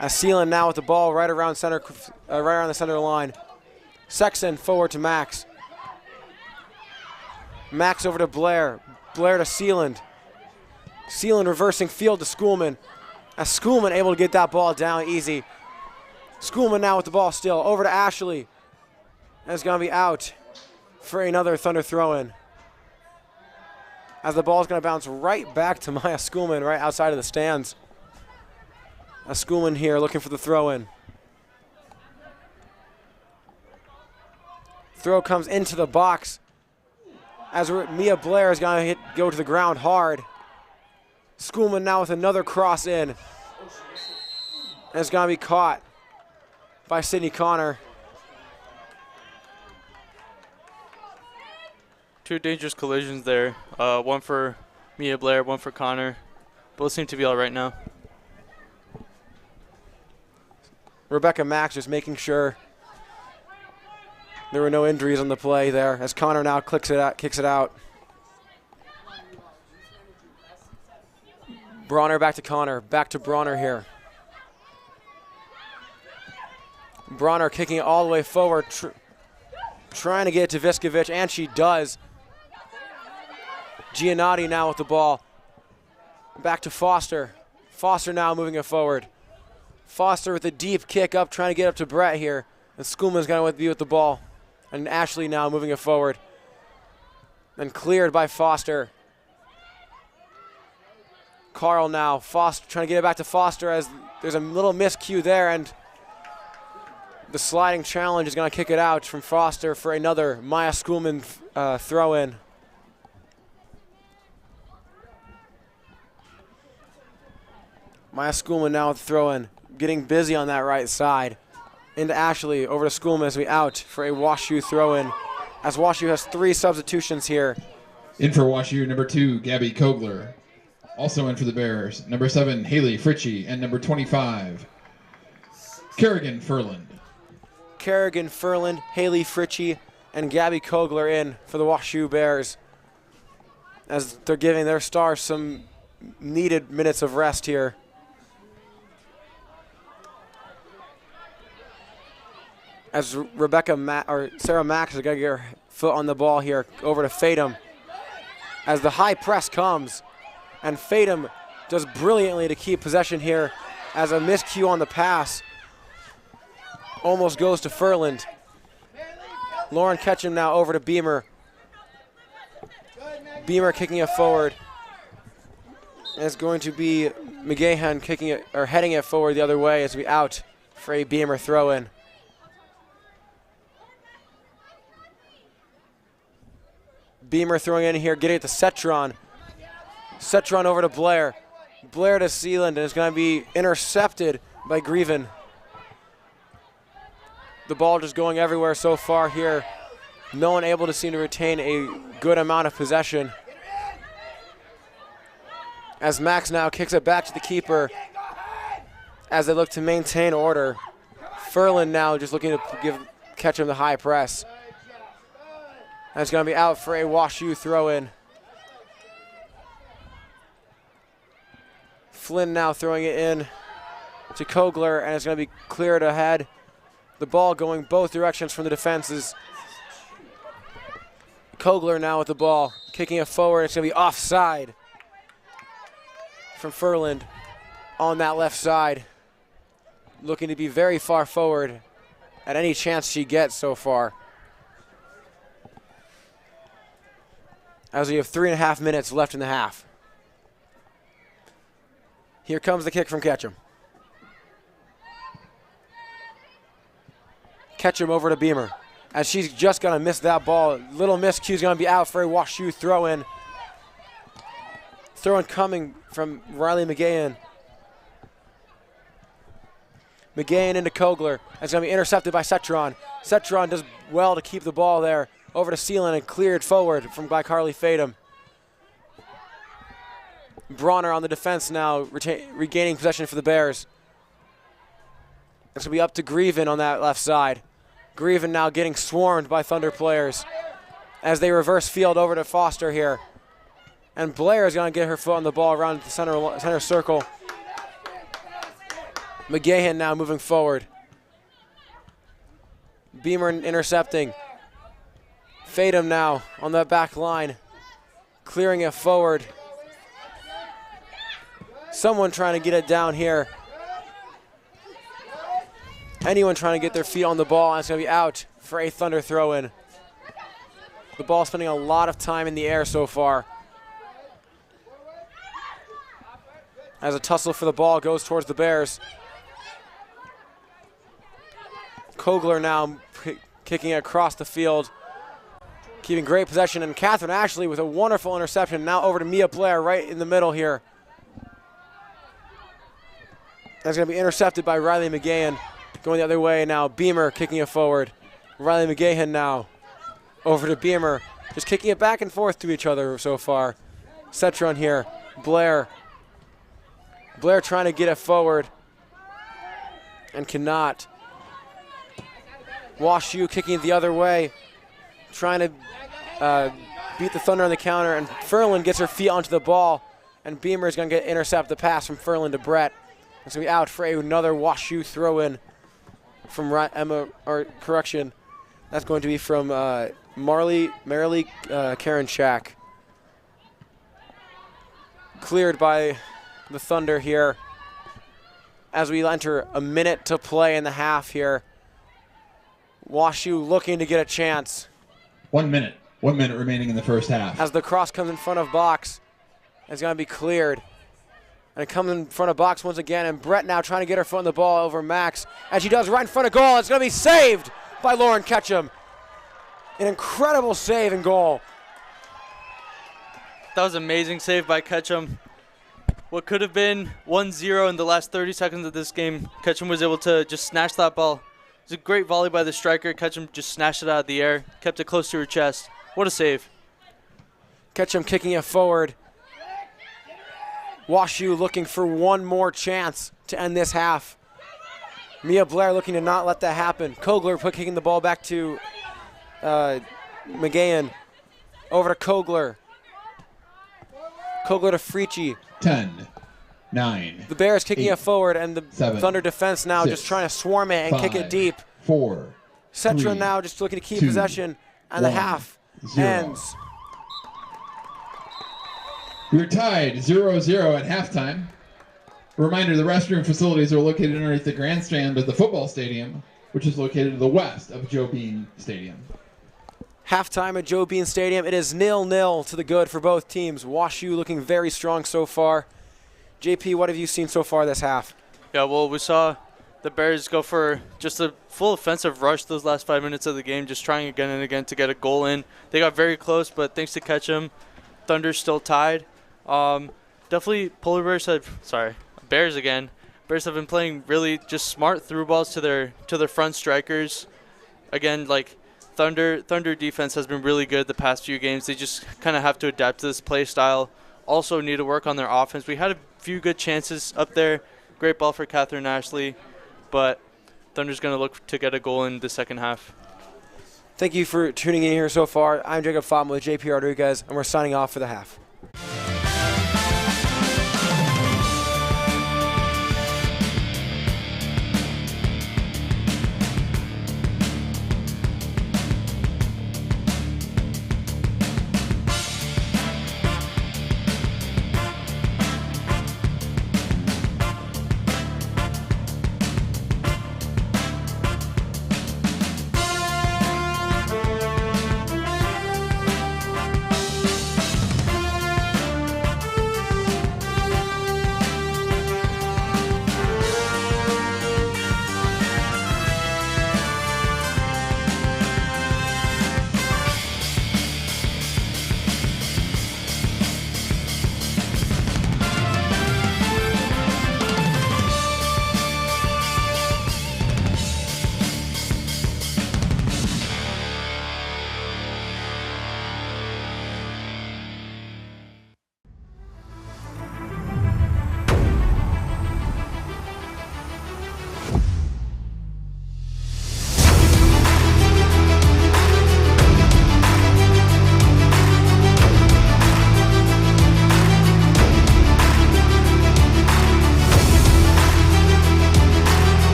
As Sealand now with the ball right around the center line. Sexton forward to Max. Max over to Blair. Blair to Sealand. Sealand reversing field to Schoolman. As Schoolman able to get that ball down easy. Schoolman now with the ball still. Over to Ashley. And it's going to be out for another Thunder throw-in. As the ball is going to bounce right back to Maya Schoolman right outside of the stands. A Schoolman here looking for the throw-in. Throw comes into the box as Mia Blair is going to go to the ground hard. Schoolman now with another cross in. And it's going to be caught by Sydney Connor. Two dangerous collisions there. One for Mia Blair, one for Connor. Both seem to be all right now. Rebecca Max just making sure there were no injuries on the play there as Connor now kicks it out. Bronner back to Connor, back to Bronner here. Bronner kicking it all the way forward, trying to get it to Viskovich, and she does. Giannotti now with the ball. Back to Foster. Foster now moving it forward. Foster with a deep kick up, trying to get up to Brett here. And Schoolman's going to be with the ball. And Ashley now moving it forward. And cleared by Foster. Carl now. Foster trying to get it back to Foster as there's a little miscue there. And the sliding challenge is going to kick it out from Foster for another Maya Schoolman throw-in. Maya Schoolman now with the throw-in, getting busy on that right side. Into Ashley, over to Schoolman as we out for a WashU throw-in. As WashU has 3 substitutions here. In for WashU, number 2, Gabby Kogler. Also in for the Bears, number 7, Haley Fritchie, and number 25, Kerrigan Furland. Kerrigan Furland, Haley Fritchie, and Gabby Kogler in for the WashU Bears, as they're giving their stars some needed minutes of rest here. As Sarah Max is going to get her foot on the ball here, over to Fatum. As the high press comes, and Fatum does brilliantly to keep possession here, as a miscue on the pass almost goes to Furland. Lauren Ketchum now over to Beamer. Beamer kicking it forward. And it's going to be McGahan kicking it, or heading it forward the other way as we out for a Beamer throw in. Beamer throwing in here, getting it to Cetron. Cetron over to Blair. Blair to Sealand, and it's going to be intercepted by Grieven. The ball just going everywhere so far here. No one able to seem to retain a good amount of possession. As Max now kicks it back to the keeper as they look to maintain order. Furland now just looking to catch him the high press. And it's going to be out for a WashU throw-in. Flynn now throwing it in to Kogler, and it's going to be cleared ahead. The ball going both directions from the defenses. Kogler now with the ball, kicking it forward. It's going to be offside from Furland on that left side. Looking to be very far forward at any chance she gets so far. As we have 3.5 minutes left in the half. Here comes the kick from Ketchum. Ketchum over to Beamer. As she's just going to miss that ball. Little miscue is going to be out for a WashU throw-in. Throw-in coming from Riley McGahan. McGahan into Kogler. It's going to be intercepted by Cetron. Cetron does well to keep the ball there. Over to Sealand and cleared forward by Carly Fatum. Bronner on the defense now, regaining possession for the Bears. It's going to be up to Grieven on that left side. Grieven now getting swarmed by Thunder players as they reverse field over to Foster here. And Blair is going to get her foot on the ball around the center circle. McGahan now moving forward. Beamer intercepting. Fatum now on that back line, clearing it forward. Someone trying to get it down here. Anyone trying to get their feet on the ball, and it's going to be out for a Thunder throw-in. The ball spending a lot of time in the air so far. As a tussle for the ball goes towards the Bears. Kogler now kicking it across the field. Keeping great possession, and Catherine Ashley with a wonderful interception. Now over to Mia Blair right in the middle here. That's going to be intercepted by Riley McGahan. Going the other way now, Beamer kicking it forward. Riley McGahan now over to Beamer. Just kicking it back and forth to each other so far. Cetron here, Blair. Blair trying to get it forward and cannot. WashU kicking it the other way. Trying to beat the Thunder on the counter, and Furland gets her feet onto the ball, and Beamer is going to intercept the pass from Furland to Brett. It's going to be out for another WashU throw-in from That's going to be from Marilee Karenchak. Cleared by the Thunder here as we enter a minute to play in the half here. WashU looking to get a chance. 1 minute. 1 minute remaining in the first half. As the cross comes in front of box, it's going to be cleared. And it comes in front of box once again, and Brett now trying to get her foot on the ball over Max. And she does right in front of goal. It's going to be saved by Lauren Ketchum. An incredible save and goal. That was an amazing save by Ketchum. What could have been 1-0 in the last 30 seconds of this game, Ketchum was able to just snatch that ball. It was a great volley by the striker. Ketchum just snatched it out of the air, kept it close to her chest. What a save. Ketchum kicking it forward. WashU looking for one more chance to end this half. Mia Blair looking to not let that happen. Kogler kicking the ball back to McGahan. Over to Kogler. Kogler to Frici. 10, 9. The Bears kicking 8, it forward, and the 7, Thunder defense now 6, just trying to swarm it and kick 5, it deep. 4. Cetra 3, now just looking to keep 2, possession, and the 1, half 0. ends. We're tied 0-0 at halftime. Reminder, the restroom facilities are located underneath the grandstand of the football stadium, which is located to the west of Joe Bean Stadium. Halftime at Joe Bean Stadium. It is 0-0 to the good for both teams. WashU looking very strong so far. JP, what have you seen so far this half? Yeah, well, we saw the Bears go for just a full offensive rush those last 5 minutes of the game, just trying again and again to get a goal in. They got very close, but thanks to Ketchum, Thunder's still tied. Definitely Bears again. Bears have been playing really just smart through balls to their front strikers. Again, like Thunder defense has been really good the past few games. They just kind of have to adapt to this play style. Also need to work on their offense. We had a few good chances up there. Great ball for Catherine Ashley, but Thunder's going to look to get a goal in the second half. Thank you for tuning in here so far. I'm Jacob Fama with JP Rodriguez, and we're signing off for the half.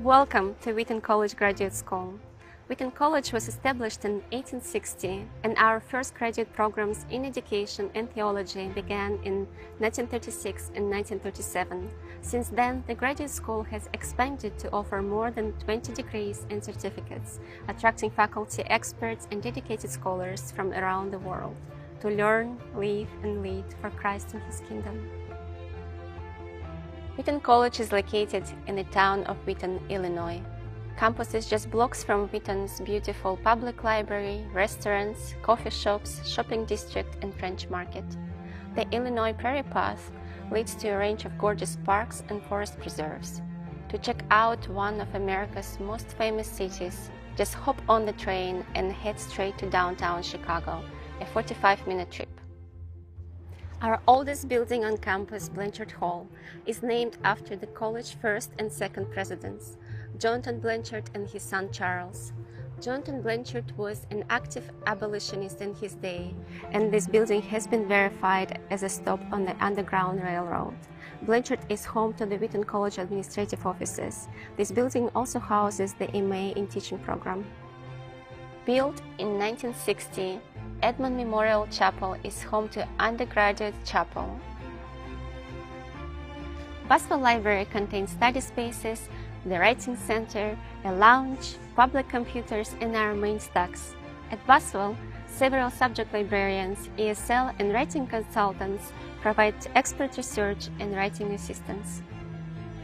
Welcome to Wheaton College Graduate School. Wheaton College was established in 1860, and our first graduate programs in education and theology began in 1936 and 1937. Since then, the graduate school has expanded to offer more than 20 degrees and certificates, attracting faculty, experts, and dedicated scholars from around the world to learn, live, and lead for Christ and His kingdom. Wheaton College is located in the town of Wheaton, Illinois. Campus is just blocks from Wheaton's beautiful public library, restaurants, coffee shops, shopping district, and French market. The Illinois Prairie Path leads to a range of gorgeous parks and forest preserves. To check out one of America's most famous cities, just hop on the train and head straight to downtown Chicago, a 45-minute trip. Our oldest building on campus, Blanchard Hall, is named after the college's first and second presidents, Jonathan Blanchard and his son Charles. Jonathan Blanchard was an active abolitionist in his day, and this building has been verified as a stop on the Underground Railroad. Blanchard is home to the Wheaton College administrative offices. This building also houses the MA in Teaching program. Built in 1960, Edmond Memorial Chapel is home to Undergraduate Chapel. Boswell Library contains study spaces, the Writing Center, a lounge, public computers, and our main stacks. At Boswell, several subject librarians, ESL, and writing consultants provide expert research and writing assistance.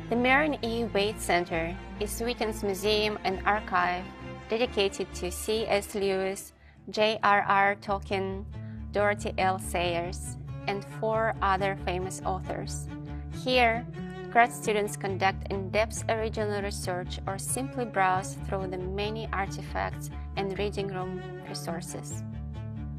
The Marion E. Wade Center is Wheaton's museum and archive dedicated to C.S. Lewis, J.R.R. Tolkien, Dorothy L. Sayers, and 4 other famous authors. Here, grad students conduct in-depth original research or simply browse through the many artifacts and reading room resources.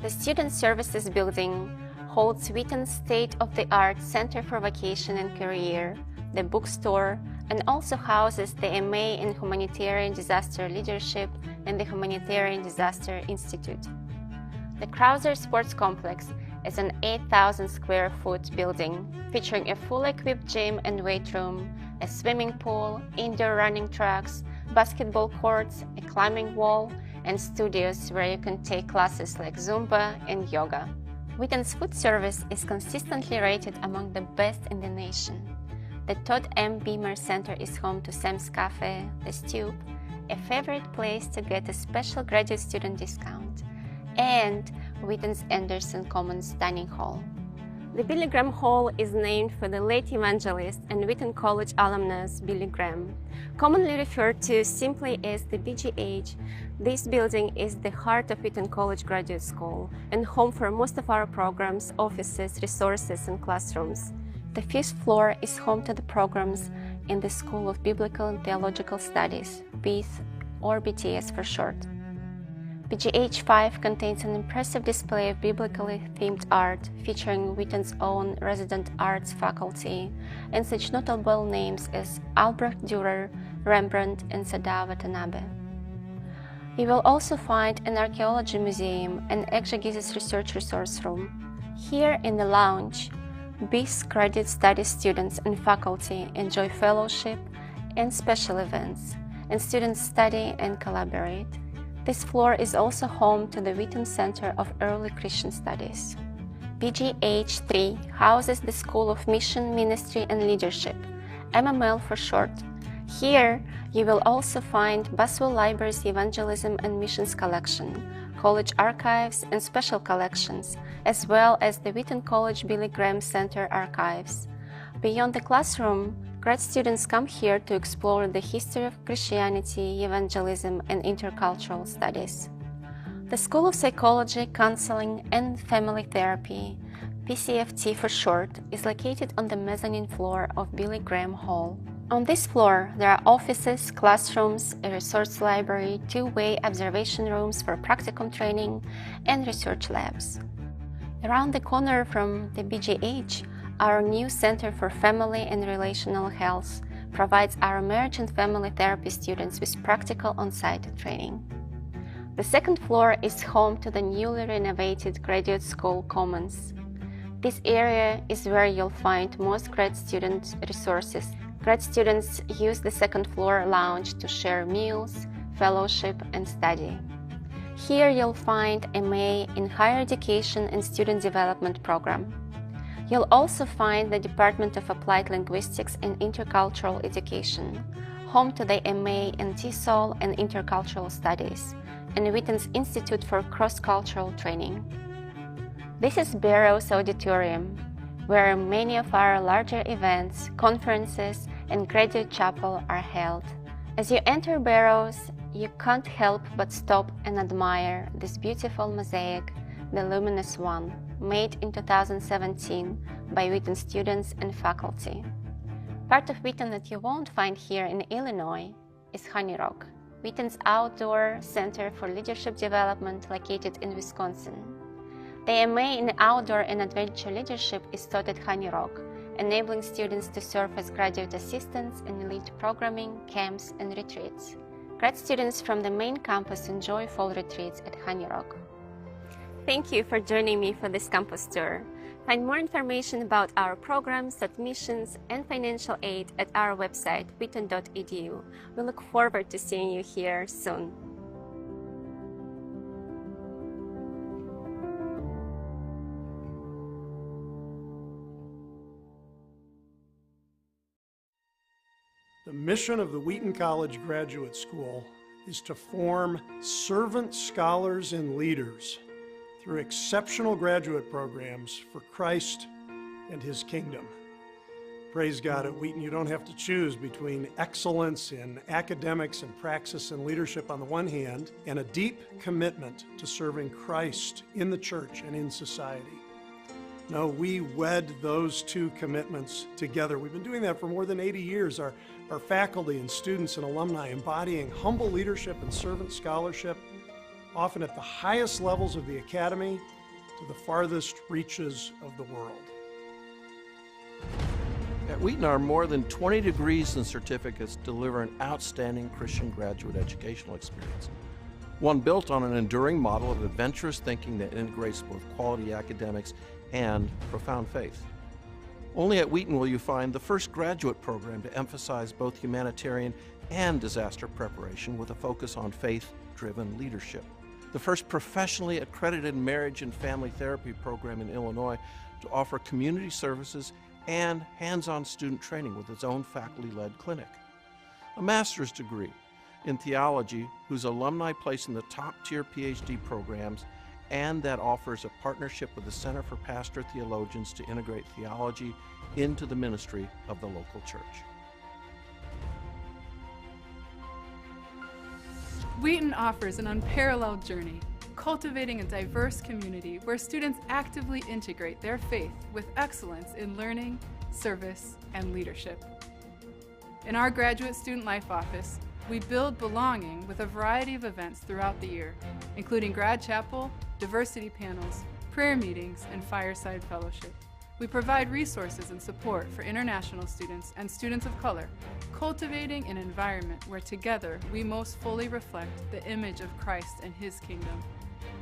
The Student Services Building holds Wheaton's state-of-the-art Center for Vocation and Career, the bookstore, and also houses the MA in Humanitarian Disaster Leadership and the Humanitarian Disaster Institute. The Krauser Sports Complex is an 8,000 square foot building featuring a fully equipped gym and weight room, a swimming pool, indoor running tracks, basketball courts, a climbing wall, and studios where you can take classes like Zumba and yoga. Wheaton's food service is consistently rated among the best in the nation. The Todd M. Beamer Center is home to Sam's Cafe, The Stoop, a favorite place to get a special graduate student discount, and Wheaton's Anderson Commons Dining Hall. The Billy Graham Hall is named for the late evangelist and Wheaton College alumnus Billy Graham. Commonly referred to simply as the BGH, this building is the heart of Wheaton College Graduate School and home for most of our programs, offices, resources, and classrooms. The 5th floor is home to the programs in the School of Biblical and Theological Studies, BITH, or BTS for short. BGH 5 contains an impressive display of biblically themed art featuring Wheaton's own resident arts faculty and such notable names as Albrecht Dürer, Rembrandt, and Sadao Watanabe. You will also find an archaeology museum and exegesis research resource room. Here in the lounge, BIS graduate studies students and faculty enjoy fellowship and special events, and students study and collaborate. This floor is also home to the Wheaton Center of Early Christian Studies. BGH 3 houses the School of Mission, Ministry and Leadership, MML for short. Here, you will also find Baswell Library's Evangelism and Missions collection, college archives and special collections, as well as the Wheaton College Billy Graham Center archives. Beyond the classroom, grad students come here to explore the history of Christianity, evangelism, and intercultural studies. The School of Psychology, Counseling, and Family Therapy, PCFT for short, is located on the mezzanine floor of Billy Graham Hall. On this floor, there are offices, classrooms, a resource library, 2-way observation rooms for practicum training, and research labs. Around the corner from the BGH, our new Center for Family and Relational Health provides our marriage and family therapy students with practical on-site training. The 2nd floor is home to the newly renovated Graduate School Commons. This area is where you'll find most grad student resources. Grad students use the 2nd floor lounge to share meals, fellowship, and study. Here you'll find MA in Higher Education and Student Development program. You'll also find the Department of Applied Linguistics and Intercultural Education, home to the MA in TESOL and Intercultural Studies, and Wheaton's Institute for Cross-Cultural Training. This is Barrows Auditorium, where many of our larger events, conferences, and graduate chapel are held. As you enter Barrows, you can't help but stop and admire this beautiful mosaic, the Luminous One, made in 2017 by Wheaton students and faculty. Part of Wheaton that you won't find here in Illinois is Honey Rock, Wheaton's outdoor center for leadership development located in Wisconsin. The MA in Outdoor and Adventure Leadership is taught at Honey Rock, enabling students to serve as graduate assistants in elite programming, camps, and retreats. Grad students from the main campus enjoy fall retreats at Honey Rock. Thank you for joining me for this campus tour. Find more information about our programs, admissions, and financial aid at our website, wheaton.edu. We look forward to seeing you here soon. The mission of the Wheaton College Graduate School is to form servant scholars and leaders through exceptional graduate programs for Christ and His kingdom. Praise God, at Wheaton you don't have to choose between excellence in academics and praxis and leadership on the one hand, and a deep commitment to serving Christ in the church and in society. No, we wed those two commitments together. We've been doing that for more than 80 years. Our faculty and students and alumni embodying humble leadership and servant scholarship, often at the highest levels of the academy to the farthest reaches of the world. At Wheaton, our more than 20 degrees and certificates deliver an outstanding Christian graduate educational experience, one built on an enduring model of adventurous thinking that integrates both quality academics and profound faith. Only at Wheaton will you find the first graduate program to emphasize both humanitarian and disaster preparation with a focus on faith-driven leadership. The first professionally accredited marriage and family therapy program in Illinois to offer community services and hands-on student training with its own faculty-led clinic. A master's degree in theology whose alumni place in the top-tier PhD programs, and that offers a partnership with the Center for Pastor Theologians to integrate theology into the ministry of the local church. Wheaton offers an unparalleled journey, cultivating a diverse community where students actively integrate their faith with excellence in learning, service, and leadership. In our Graduate Student Life Office, we build belonging with a variety of events throughout the year, including grad chapel, diversity panels, prayer meetings, and fireside fellowship. We provide resources and support for international students and students of color, cultivating an environment where together we most fully reflect the image of Christ and His kingdom.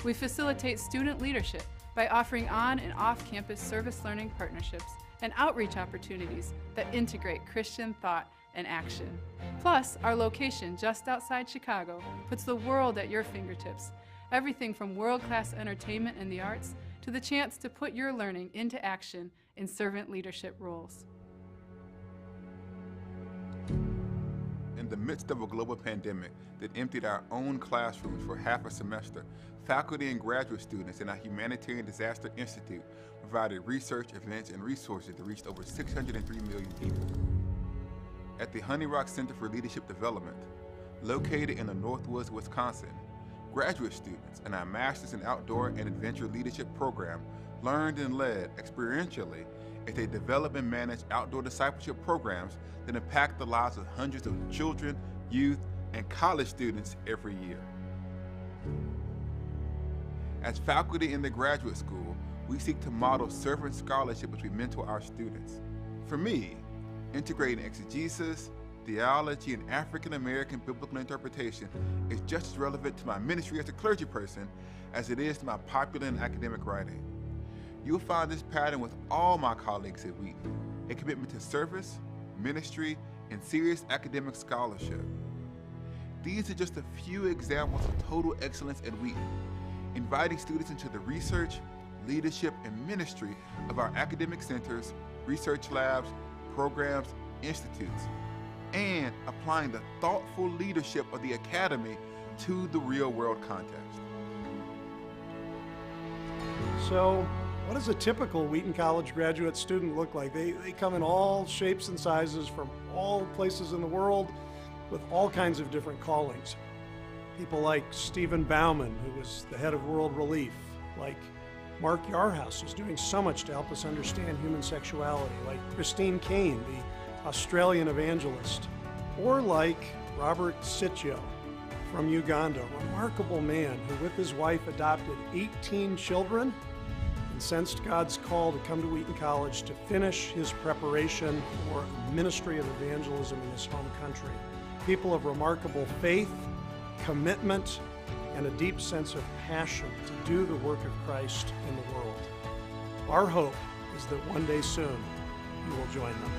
We facilitate student leadership by offering on and off-campus service learning partnerships and outreach opportunities that integrate Christian thought and action. Plus, our location just outside Chicago puts the world at your fingertips. Everything from world-class entertainment and the arts to the chance to put your learning into action in servant leadership roles. In the midst of a global pandemic that emptied our own classrooms for half a semester, faculty and graduate students in our Humanitarian Disaster Institute provided research, events, and resources that reached over 603 million people. At the Honey Rock Center for Leadership Development, located in the Northwoods, Wisconsin, graduate students in our Masters in Outdoor and Adventure Leadership program learned and led experientially as they develop and manage outdoor discipleship programs that impact the lives of hundreds of children, youth, and college students every year. As faculty in the graduate school, we seek to model servant scholarship as we mentor our students. For me, integrating exegesis, theology, and African American biblical interpretation is just as relevant to my ministry as a clergy person as it is to my popular and academic writing. You'll find this pattern with all my colleagues at Wheaton, a commitment to service, ministry, and serious academic scholarship. These are just a few examples of total excellence at Wheaton, inviting students into the research, leadership, and ministry of our academic centers, research labs, programs, institutes, and applying the thoughtful leadership of the academy to the real-world context. So, what does a typical Wheaton College graduate student look like? They come in all shapes and sizes from all places in the world with all kinds of different callings. People like Stephen Bauman, who was the head of World Relief, like Mark Yarhouse, who's doing so much to help us understand human sexuality, like Christine Kane, the Australian evangelist, or like Robert Sityo from Uganda, a remarkable man who with his wife adopted 18 children and sensed God's call to come to Wheaton College to finish his preparation for the ministry of evangelism in his home country. People of remarkable faith, commitment, and a deep sense of passion to do the work of Christ in the world. Our hope is that one day soon you will join them.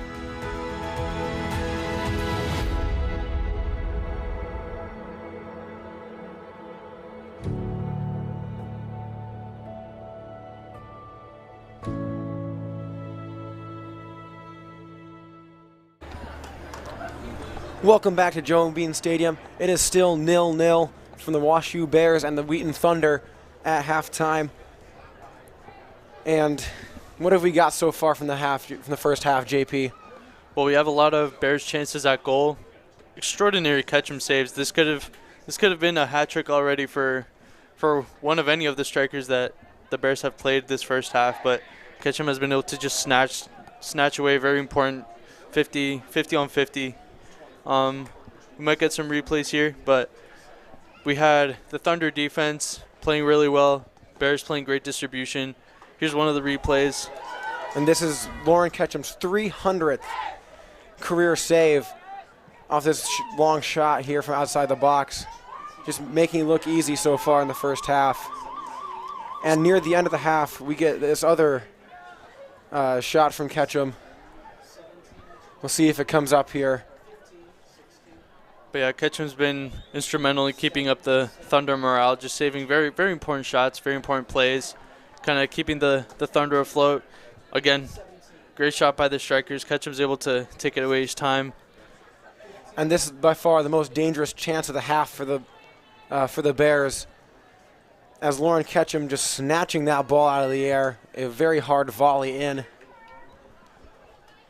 Welcome back to Joe Bean Stadium. It is still 0-0 from the WashU Bears and the Wheaton Thunder at halftime. And what have we got so far from the first half, JP? Well, we have a lot of Bears chances at goal. Extraordinary Ketchum saves. This could have been a hat trick already for one of any of the strikers that the Bears have played this first half, but Ketchum has been able to just snatch away very important 50 on 50. We might get some replays here, but we had the Thunder defense playing really well, Bears playing great distribution. Here's one of the replays. And this is Lauren Ketchum's 300th career save off this long shot here from outside the box. Just making it look easy so far in the first half. And near the end of the half, we get this other shot from Ketchum. We'll see if it comes up here. But yeah, Ketchum's been instrumental in keeping up the Thunder morale, just saving very, very important shots, very important plays, kind of keeping the Thunder afloat. Again, great shot by the strikers. Ketchum's able to take it away each time. And this is by far the most dangerous chance of the half for the Bears, as Lauren Ketchum just snatching that ball out of the air, a very hard volley in.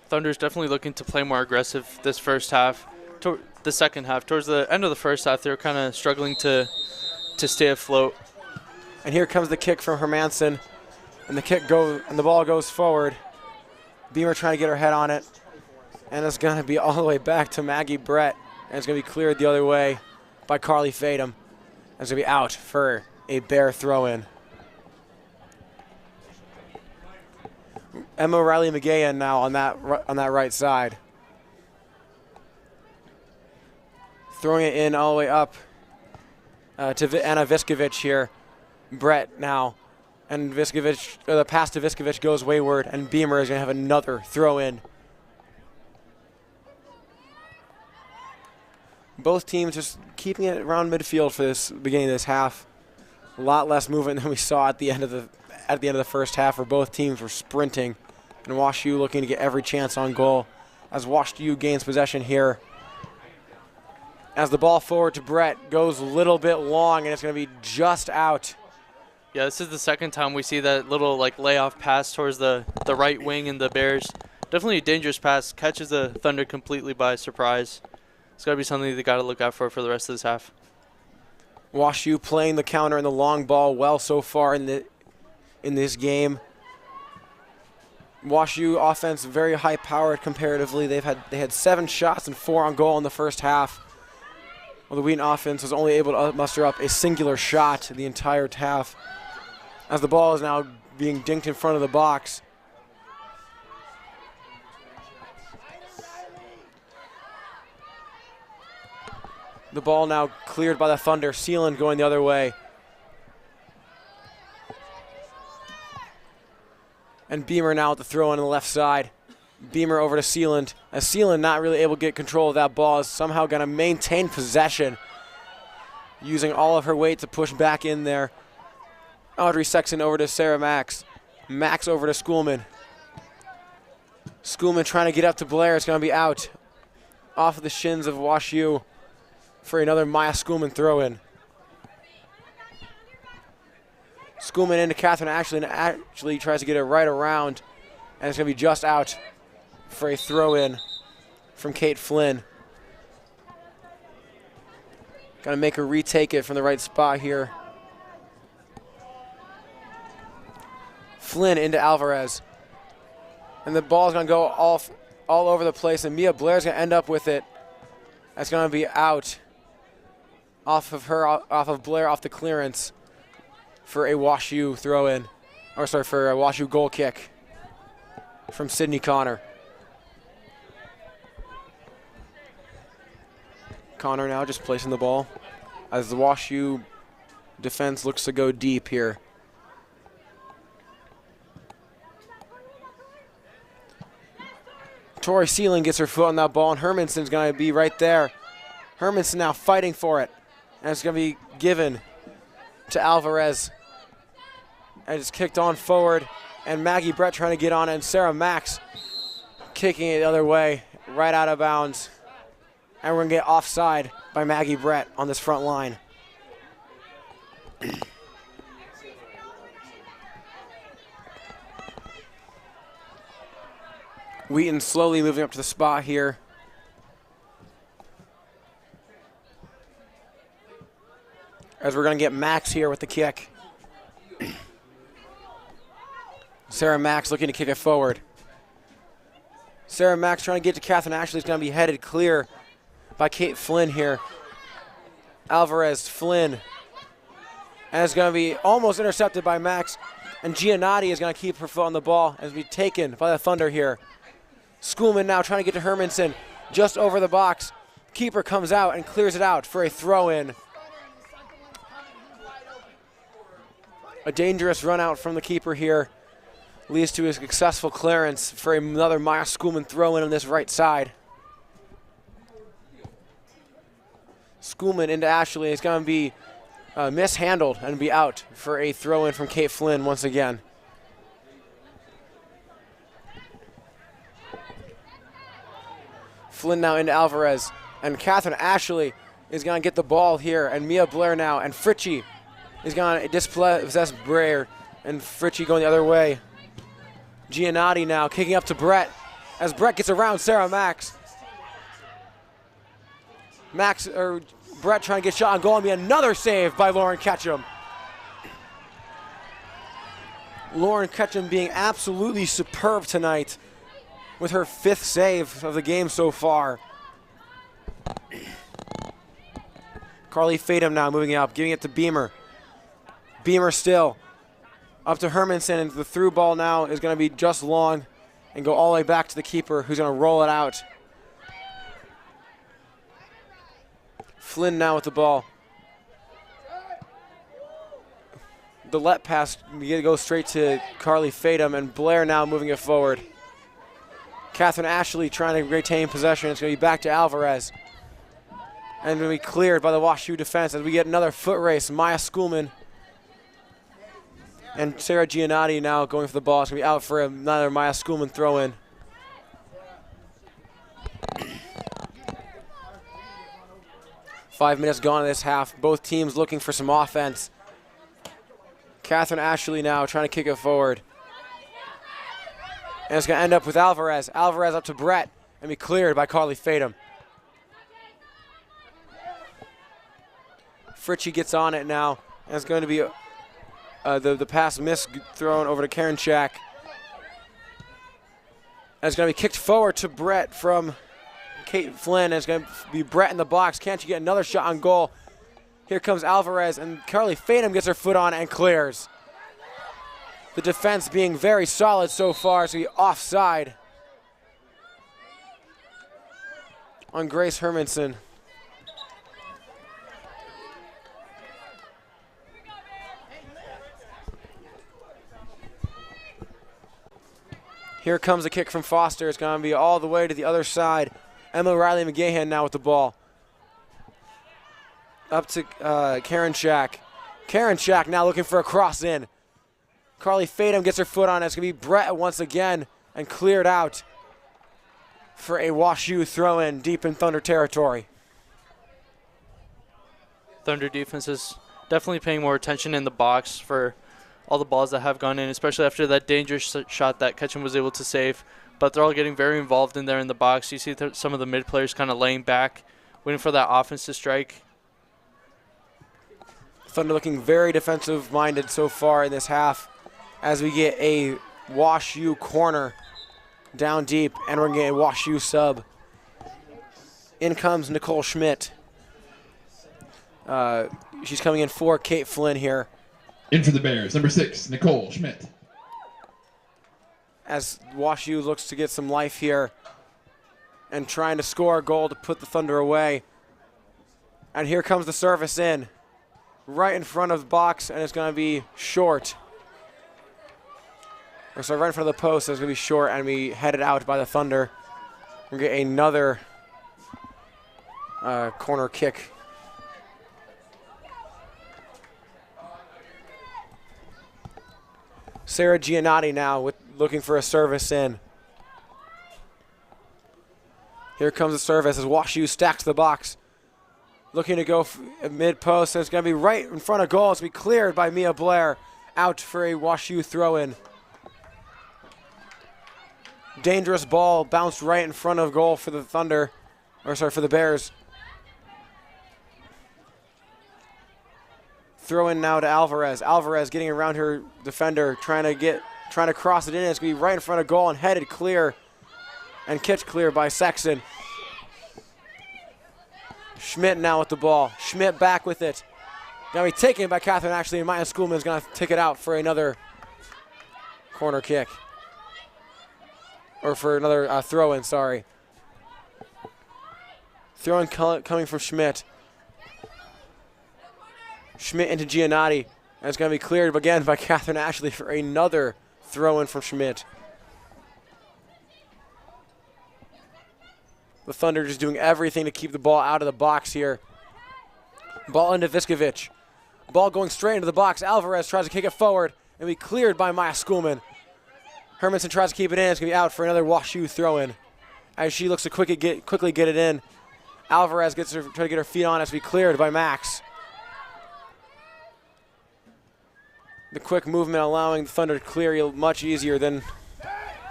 Thunder's definitely looking to play more aggressive this first half. The second half, towards the end of the first half, they were kind of struggling to stay afloat. And here comes the kick from Hermansen, and the ball goes forward. Beamer trying to get her head on it, and it's going to be all the way back to Maggie Brett, and it's going to be cleared the other way by Carly Fadum. And it's going to be out for a Bear throw-in. Emma Riley McGahan now on that right side. Throwing it in all the way up to Anna Viskovich here. Brett now. And Viskovich, the pass to Viskovich goes wayward, and Beamer is going to have another throw-in. Both teams just keeping it around midfield for this beginning of this half. A lot less movement than we saw at the end of the first half, where both teams were sprinting, and Wash U looking to get every chance on goal as Wash U gains possession here. As the ball forward to Brett goes a little bit long, and it's going to be just out. Yeah, this is the second time we see that little layoff pass towards the right wing in the Bears. Definitely a dangerous pass. Catches the Thunder completely by surprise. It's got to be something they got to look out for the rest of this half. Wash U playing the counter and the long ball well so far in this game. Wash U offense very high powered comparatively. They had 7 shots and 4 on goal in the first half. Well, the Wheaton offense was only able to muster up a singular shot the entire half, as the ball is now being dinked in front of the box. The ball now cleared by the Thunder. Sealand going the other way. And Beamer now at the throw in on the left side. Beamer over to Sealand. As Sealand not really able to get control of that ball, is somehow going to maintain possession, using all of her weight to push back in there. Audrey Sexton over to Sarah Max. Max over to Schoolman. Schoolman trying to get up to Blair. It's going to be out off of the shins of Wash U for another Maya Schoolman throw-in. Schoolman into Catherine Ashley, and actually tries to get it right around, and it's going to be just out for a throw-in from Kate Flynn. Got to make her retake it from the right spot here. Flynn into Alvarez. And the ball's going to go all over the place, and Mia Blair's going to end up with it. That's going to be out off of Blair, off the clearance for a Wash U throw-in. Or sorry, for a Wash U goal kick from Sydney Connor. Connor now just placing the ball as the Wash U defense looks to go deep here. Tori Sealing gets her foot on that ball, and Hermanson's going to be right there. Hermanson now fighting for it, and it's going to be given to Alvarez. And it's kicked on forward, and Maggie Brett trying to get on it, and Sarah Max kicking it the other way, right out of bounds. And we're going to get offside by Maggie Brett on this front line. Wheaton slowly moving up to the spot here. As we're going to get Max here with the kick. Sarah Max looking to kick it forward. Sarah Max trying to get to Catherine Ashley. Is going to be headed clear by Kate Flynn here. Alvarez, Flynn. And it's going to be almost intercepted by Max. And Giannotti is going to keep her foot on the ball as be taken by the Thunder here. Schoolman now trying to get to Hermanson just over the box. Keeper comes out and clears it out for a throw-in. A dangerous run out from the keeper here leads to a successful clearance for another Maya Schoolman throw-in on this right side. Schoolman into Ashley is going to be mishandled and be out for a throw-in from Kate Flynn once again. Flynn now into Alvarez, and Catherine Ashley is going to get the ball here, and Mia Blair now, and Fritchie is going to dispossess Blair, and Fritchie going the other way. Giannotti now kicking up to Brett, as Brett gets around Sarah Max. Brett trying to get shot on goal, and be another save by Lauren Ketchum. Lauren Ketchum being absolutely superb tonight with her 5th save of the game so far. Carly Fadum now moving up, giving it to Beamer. Beamer still up to Hermanson, and the through ball now is going to be just long and go all the way back to the keeper, who's going to roll it out. Flynn now with the ball. The let pass goes straight to Carly Fadum, and Blair now moving it forward. Catherine Ashley trying to retain possession. It's going to be back to Alvarez. And going to be cleared by the WashU defense as we get another foot race. Maya Schoolman and Sarah Giannotti now going for the ball. It's going to be out for another Maya Schoolman throw-in. Five minutes gone in this half. Both teams looking for some offense. Catherine Ashley now trying to kick it forward. And it's going to end up with Alvarez. Alvarez up to Brett and be cleared by Carly Fadum. Fritchie gets on it now. And it's going to be the pass miss thrown over to Karen Shack. And it's going to be kicked forward to Brett from Kate Flynn. And it's going to be Brett in the box. Can't you get another shot on goal? Here comes Alvarez, and Carly Fadum gets her foot on and clears. The defense being very solid so far, so he offside on Grace Hermanson. Here comes a kick from Foster. It's going to be all the way to the other side. Emma Riley McGahan now with the ball. Up to Karen Shack. Karen Shack now looking for a cross in. Carly Fadum gets her foot on it. It's going to be Brett once again and cleared out for a WashU throw-in deep in Thunder territory. Thunder defense is definitely paying more attention in the box for all the balls that have gone in, especially after that dangerous shot that Ketchum was able to save. But they're all getting very involved in there in the box. You see some of the mid players kind of laying back, waiting for that offense to strike. Thunder looking very defensive-minded so far in this half as we get a WashU corner down deep, and we're going to get a WashU sub. In comes Nicole Schmidt. She's coming in for Kate Flynn here. In for the Bears, number 6, Nicole Schmidt. As WashU looks to get some life here and trying to score a goal to put the Thunder away. And here comes the service in. Right in front of the box, and it's going to be short. Or sorry, right in front of the post, it's going to be short, and we headed out by the Thunder. We're going to get another corner kick. Sarah Giannotti now looking for a service in. Here comes the service as WashU stacks the box. Looking to go mid-post, and it's going to be right in front of goal. It's going to be cleared by Mia Blair, out for a WashU throw-in. Dangerous ball bounced right in front of goal for the Thunder, or sorry, for the Bears. Throw in now to Alvarez. Alvarez getting around her defender, trying to cross it in. It's going to be right in front of goal and headed clear and kicked clear by Sexton. Schmidt now with the ball. Schmidt back with it. Going to be taken by Catherine Ashley, and Maya Schoolman is going to take it out for another corner kick. Or for another throw-in, sorry. Throw-in coming from Schmidt. Schmidt into Giannotti, and it's going to be cleared again by Catherine Ashley for another throw-in from Schmidt. The Thunder just doing everything to keep the ball out of the box here. Ball into Viskovich. Ball going straight into the box. Alvarez tries to kick it forward and be cleared by Maya Schoolman. Hermanson tries to keep it in. It's going to be out for another WashU throw-in. As she looks to quickly get it in. Alvarez try to get her feet on. It's to be cleared by Max. The quick movement allowing the Thunder to clear much easier than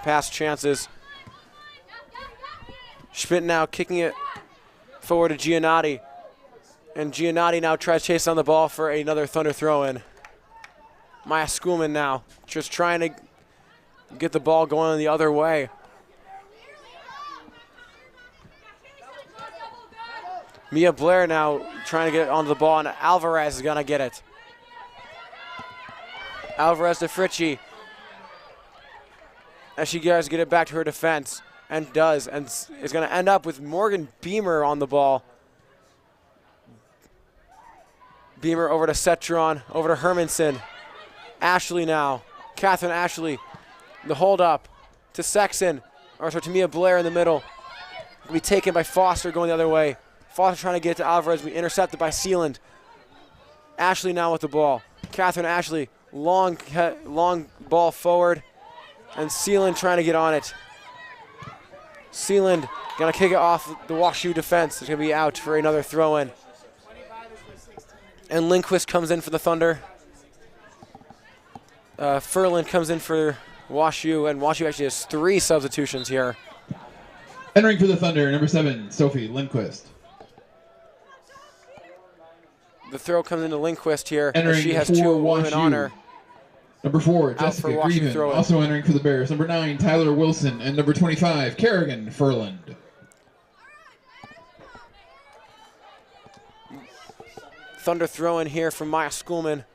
past chances. Schmidt now kicking it forward to Giannotti. And Giannotti now tries to chase down the ball for another Thunder throw-in. Maya Schoolman now just trying to get the ball going the other way. Mia Blair now trying to get onto the ball, and Alvarez is going to get it. Alvarez to Fritchie. As she tries to get it back to her defense, and does, and is going to end up with Morgan Beamer on the ball. Beamer over to Cetron, over to Hermanson. Ashley now, Catherine Ashley, the hold up to Sexton, or to Mia Blair in the middle. Will be taken by Foster going the other way. Foster trying to get it to Alvarez, be intercepted by Sealand. Ashley now with the ball. Catherine Ashley, long ball forward, and Sealand trying to get on it. Sealand gonna kick it off the WashU defense. It's gonna be out for another throw-in. And Lindquist comes in for the Thunder. Furlan comes in for WashU, and WashU actually has 3 substitutions here. Entering for the Thunder, number 7, Sophie Lindquist. The throw comes into Lindquist here, Entering as she has for 2 women on WashU. her. Number 4, Out Jessica for WashU Grieven, throw-in. also entering for the Bears. Number 9, Tyler Wilson, and number 25, Kerrigan Furland. Thunder throw-in here from Maya Schoolman.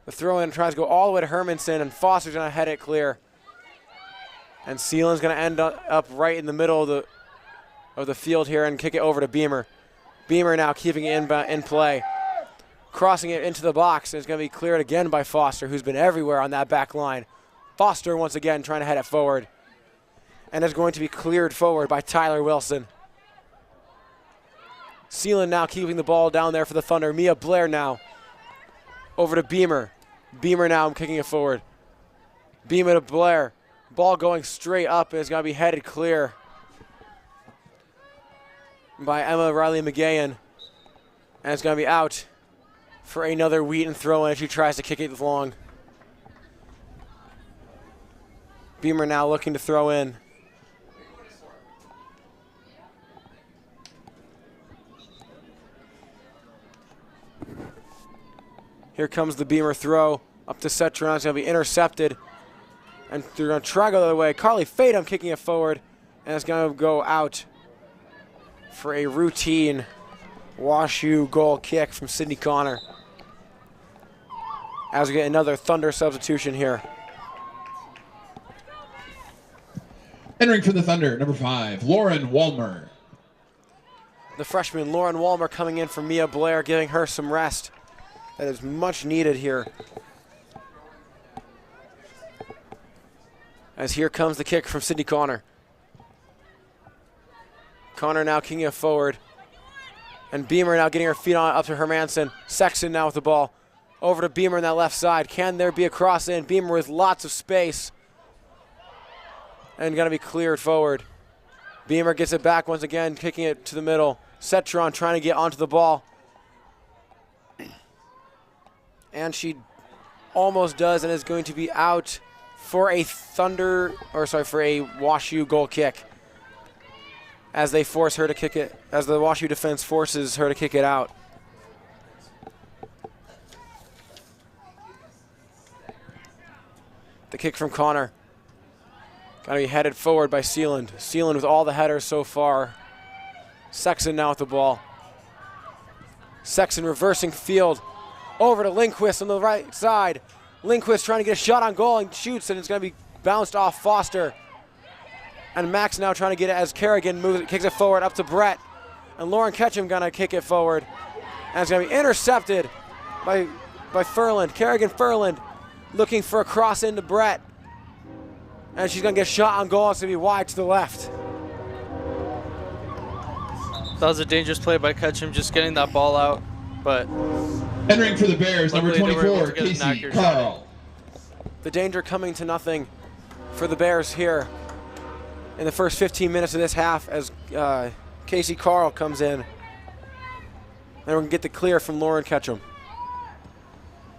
The throw-in tries to go all the way to Hermanson, and Foster's going to head it clear. And Sealand's going to end up right in the middle of the field here and kick it over to Beamer. Beamer now keeping it in play. Crossing it into the box, and it's going to be cleared again by Foster, who's been everywhere on that back line. Foster once again trying to head it forward. And is going to be cleared forward by Tyler Wilson. Sealand now keeping the ball down there for the Thunder. Mia Blair now over to Beamer. Beamer now kicking it forward. Beamer to Blair. Ball going straight up, and it's going to be headed clear by Emma Riley McGahan. And it's going to be out for another Wheaton throw-in as she tries to kick it long. Beamer now looking to throw in. Here comes the Beamer throw up to Cetron. It's going to be intercepted. And they're going to try to go the other way. Carly Fadum kicking it forward. And it's going to go out for a routine WashU goal kick from Sydney Connor. As we get another Thunder substitution here. Entering for the Thunder, number 5, Lauren Walmer. The freshman Lauren Walmer coming in for Mia Blair, giving her some rest. That is much needed here. As here comes the kick from Sydney Connor. Connor now kicking it forward. And Beamer now getting her feet on up to Hermanson. Sexton now with the ball. Over to Beamer on that left side. Can there be a cross in? Beamer with lots of space. And going to be cleared forward. Beamer gets it back once again, kicking it to the middle. Cetron trying to get onto the ball. And she almost does, and is going to be out for a for a WashU goal kick. As they force her to kick it, as the WashU defense forces her to kick it out. The kick from Connor. Gotta be headed forward by Sealand. Sealand with all the headers so far. Sexton now with the ball. Sexton reversing field. Over to Lindquist on the right side. Lindquist trying to get a shot on goal and shoots, and it's gonna be bounced off Foster. And Max now trying to get it as Kerrigan kicks it forward up to Brett. And Lauren Ketchum gonna kick it forward. And it's gonna be intercepted by Furland. Kerrigan Furland looking for a cross into Brett. And she's gonna get a shot on goal. It's gonna be wide to the left. That was a dangerous play by Ketchum, just getting that ball out. But entering for the Bears, number luckily they were able 24, to get an Casey accurate shot. Carl. The danger coming to nothing for the Bears here in the first 15 minutes of this half as Casey Carl comes in. And we're gonna get the clear from Lauren Ketchum.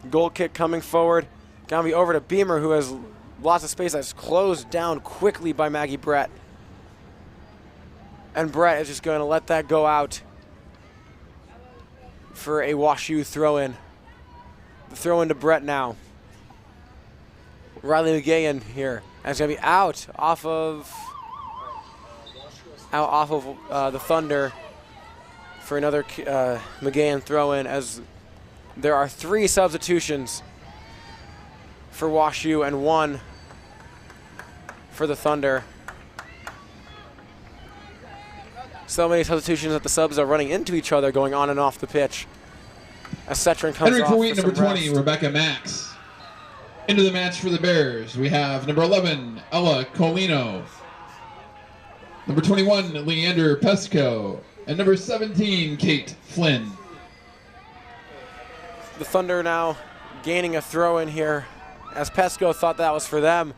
Goal kick coming forward. Gonna be over to Beamer, who has lots of space that's closed down quickly by Maggie Brett. And Brett is just going to let that go out for a WashU throw-in. The throw-in to Brett now. Riley McGahan here. And it's going to be out off of the Thunder for another McGahan throw-in, as there are 3 substitutions for WashU and 1 for the Thunder. So many substitutions that the subs are running into each other, going on and off the pitch. As Cetron comes entering off for Wheaton, for number some 20, rest. Rebecca Max. Into the match for the Bears, we have number 11, Ella Colino. Number 21, Leander Pesco. And number 17, Kate Flynn. The Thunder now gaining a throw in here, as Pesco thought that was for them.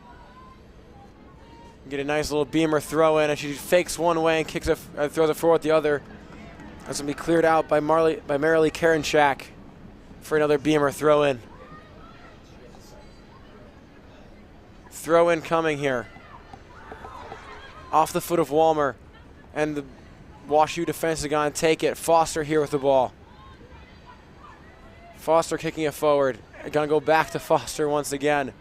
Get a nice little Beamer throw in, and she fakes one way and kicks it, throws it forward the other. That's gonna be cleared out by Marilee Karenchak for another Beamer throw in. Throw in coming here. Off the foot of Walmer, and the WashU defense is gonna take it. Foster here with the ball. Foster kicking it forward. Gonna go back to Foster once again.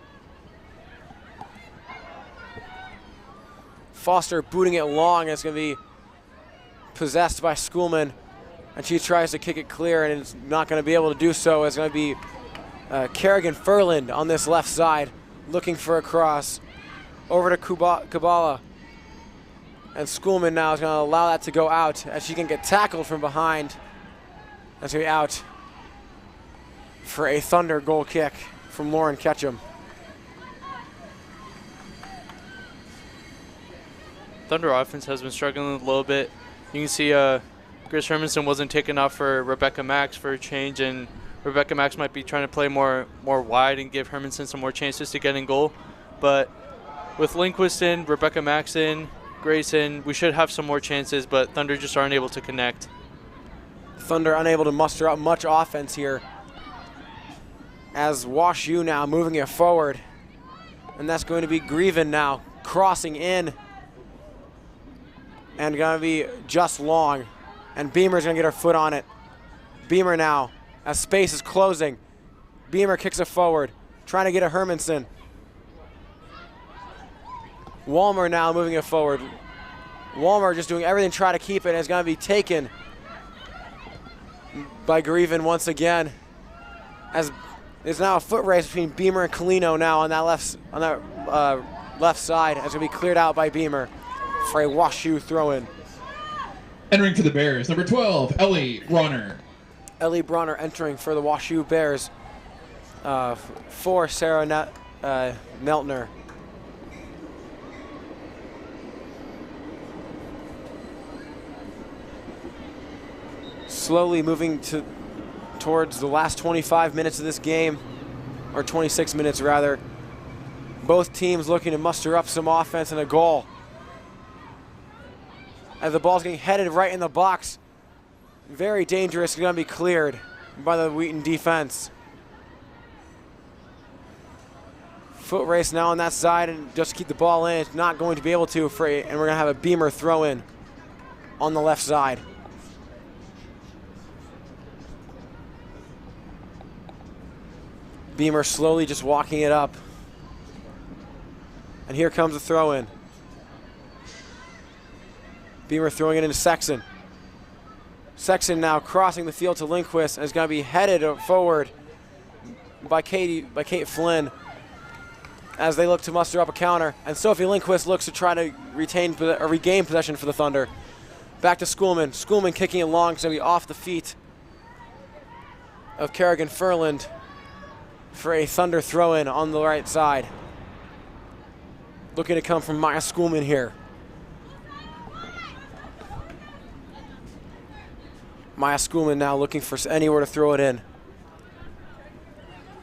Foster booting it long, and it's going to be possessed by Schoolman. And she tries to kick it clear, and it's not going to be able to do so. It's going to be Kerrigan Furland on this left side, looking for a cross. Over to Kabbalah. And Schoolman now is going to allow that to go out, as she can get tackled from behind. That's going to be out for a Thunder goal kick from Lauren Ketchum. Thunder offense has been struggling a little bit. You can see Grace Hermanson wasn't taken off for Rebecca Max for a change, and Rebecca Max might be trying to play more wide and give Hermanson some more chances to get in goal. But with Lindquist in, Rebecca Max in, Grace in, we should have some more chances, but Thunder just aren't able to connect. Thunder unable to muster up much offense here, as WashU now moving it forward. And that's going to be Grieven now crossing in. And gonna be just long. And Beamer's gonna get her foot on it. Beamer now, as space is closing. Beamer kicks it forward, trying to get a Hermanson. Walmer now moving it forward. Walmer just doing everything to try to keep it, and it's gonna be taken by Grieven once again. As there's now a foot race between Beamer and Colino now on that left side. It's gonna be cleared out by Beamer for a WashU throw-in. Entering for the Bears, number 12, Ellie Bronner. Ellie Bronner entering for the WashU Bears for Sarah Meltner. Slowly moving towards the last 25 minutes of this game, or 26 minutes rather. Both teams looking to muster up some offense and a goal. As the ball's getting headed right in the box. Very dangerous, going to be cleared by the Wheaton defense. Foot race now on that side, and just keep the ball in. It's not going to be able to, and we're going to have a Beamer throw in on the left side. Beamer slowly just walking it up. And here comes the throw in. Beamer throwing it into Sexton. Sexton now crossing the field to Lindquist and is going to be headed forward by Kate Flynn as they look to muster up a counter. And Sophie Lindquist looks to try to regain possession for the Thunder. Back to Schoolman. Schoolman kicking it long. It's going to be off the feet of Kerrigan Furland for a Thunder throw-in on the right side. Looking to come from Maya Schoolman here. Maya Schoolman now looking for anywhere to throw it in.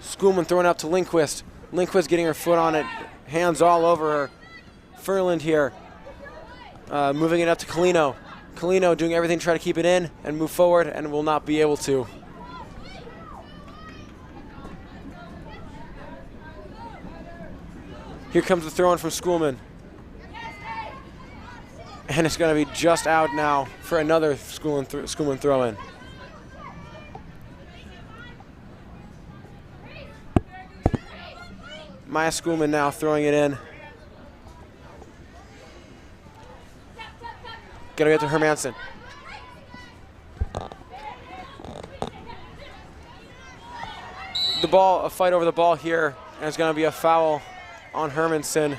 Schoolman throwing up to Lindquist. Lindquist getting her foot on it, hands all over her. Furland here, moving it up to Colino. Colino doing everything to try to keep it in and move forward, and will not be able to. Here comes the throw-in from Schoolman. And it's going to be just out now for another Schoolman throw-in. Maya Schoolman now throwing it in. Gonna get to Hermanson. The ball, a fight over the ball here, and it's gonna be a foul on Hermanson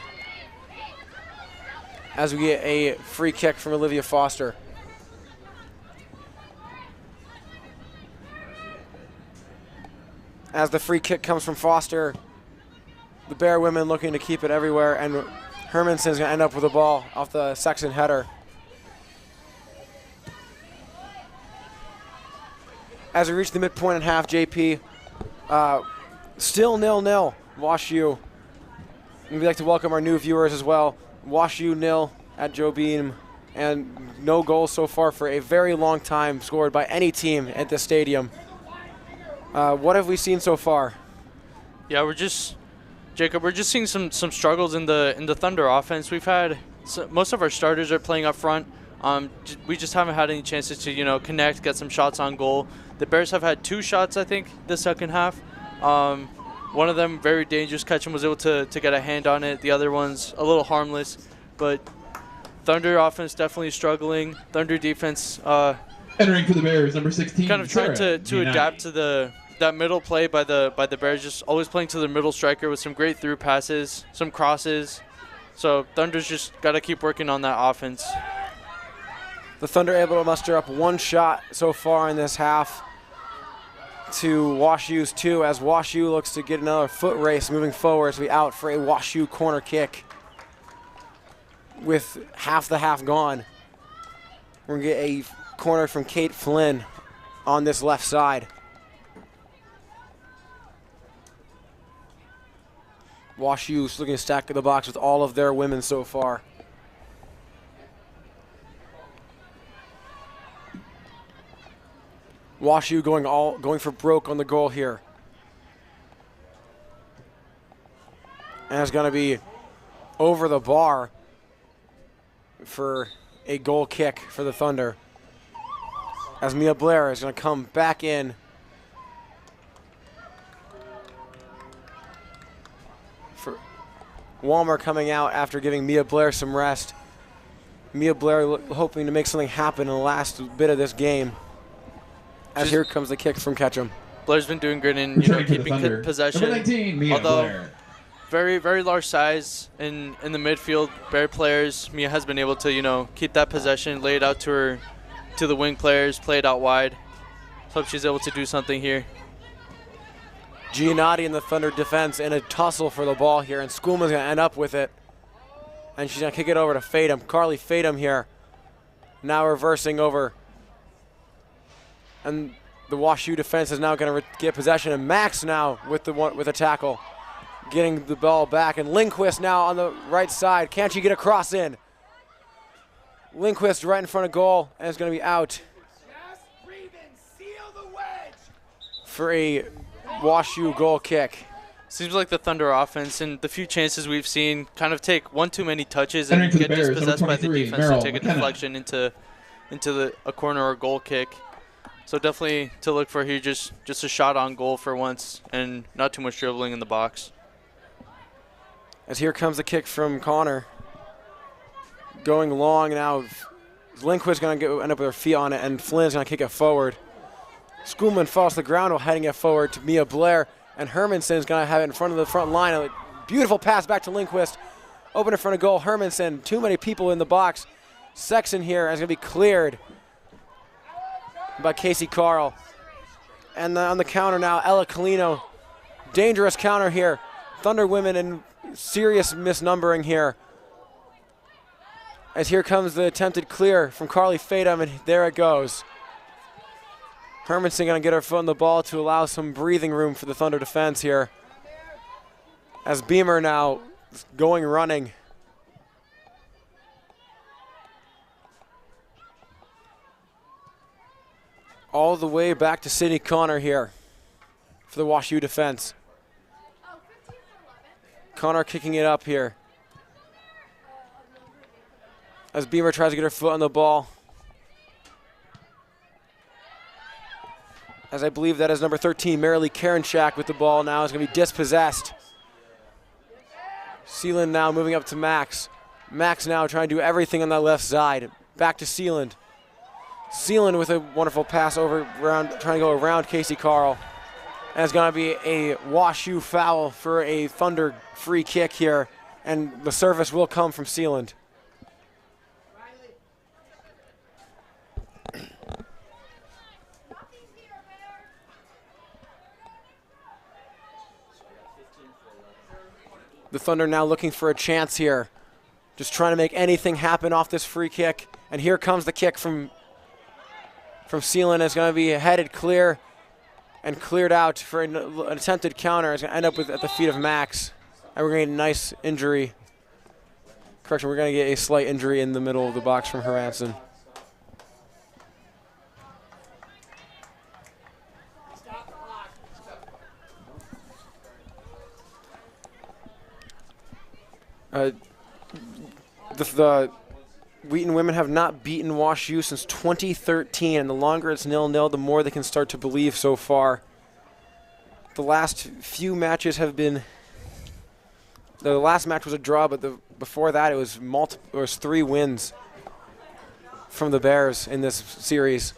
as we get a free kick from Olivia Foster. As the free kick comes from Foster, the Bear women looking to keep it everywhere, and Hermanson's gonna end up with the ball off the Sexton header. As we reach the midpoint and half, JP, still 0-0, Wash U. We'd like to welcome our new viewers as well. Wash U 0 at Joe Beam, and no goals so far for a very long time scored by any team at the stadium. What have we seen so far? Yeah, we're just seeing some struggles in the Thunder offense. We've had most of our starters are playing up front. We just haven't had any chances to connect, get some shots on goal. The Bears have had 2 shots, I think, the second half. One of them very dangerous. Ketchum was able to get a hand on it. The other one's a little harmless, but Thunder offense definitely struggling. Thunder defense entering for the Bears, number 16. Kind of trying to adapt to that middle play by the Bears, just always playing to the middle striker with some great through passes, some crosses. So Thunder's just got to keep working on that offense. The Thunder able to muster up 1 shot so far in this half to Wash U's 2, as Wash U looks to get another foot race moving forward as we out for a Wash U corner kick with half the half gone. We're going to get a corner from Kate Flynn on this left side. Wash U looking to stack the box with all of their women so far. Wash U going for broke on the goal here. And it's going to be over the bar for a goal kick for the Thunder, as Mia Blair is going to come back in. For Walmer coming out after giving Mia Blair some rest. Mia Blair hoping to make something happen in the last bit of this game. As here comes the kick from Ketchum. Blair's been doing great in keeping possession. Number 19, Mia Blair. Very, very large size in the midfield. Bear players, Mia has been able to keep that possession, lay it out to the wing players, play it out wide. Hope she's able to do something here. Giannotti in the Thunder defense in a tussle for the ball here, and Schoolman's going to end up with it. And she's going to kick it over to Fadum. Carly Fadum here, now reversing over. And the Wash U defense is now going to get possession, and Max now with a tackle, getting the ball back. And Lindquist now on the right side. Can't she get a cross in? Lindquist right in front of goal, and it's going to be out for a Wash U goal kick. Seems like the Thunder offense and the few chances we've seen kind of take one too many touches Entering and for the get Bears, dispossessed number by the 23, defense Merrill to take a McKenna. deflection into a corner or goal kick. So definitely to look for here, just a shot on goal for once and not too much dribbling in the box. As here comes the kick from Connor. Going long now. Lindquist's going to end up with her feet on it, and Flynn's going to kick it forward. Schoolman falls to the ground while heading it forward to Mia Blair, and Hermanson's going to have it in front of the front line. A beautiful pass back to Lindquist. Open in front of goal. Hermanson, too many people in the box. Sexton here is going to be cleared by Casey Carl. And on the counter now, Ella Colino. Dangerous counter here. Thunder women in serious misnumbering here. As here comes the attempted clear from Carly Fadum, and there it goes. Hermanson going to get her foot on the ball to allow some breathing room for the Thunder defense here. As Beamer now going running. All the way back to Sydney Connor here for the Wash U defense. Connor kicking it up here. As Beamer tries to get her foot on the ball. As I believe that is number 13, Marilee Karenchak with the ball now is going to be dispossessed. Sealand now moving up to Max. Max now trying to do everything on that left side. Back to Sealand. Sealand with a wonderful pass over around, trying to go around Casey Carl. And it's going to be a Wash U foul for a Thunder free kick here. And the service will come from Sealand. The Thunder now looking for a chance here. Just trying to make anything happen off this free kick. And here comes the kick from Sealand. It's going to be headed clear and cleared out for an attempted counter. It's going to end up at the feet of Max. And we're going to get a nice injury. Correction, we're going to get a slight injury in the middle of the box from Hermanson. The Wheaton women have not beaten Wash U since 2013, and the longer it's 0-0, the more they can start to believe so far. The last few matches have been. The last match was a draw, but before that it was 3 wins from the Bears in this series.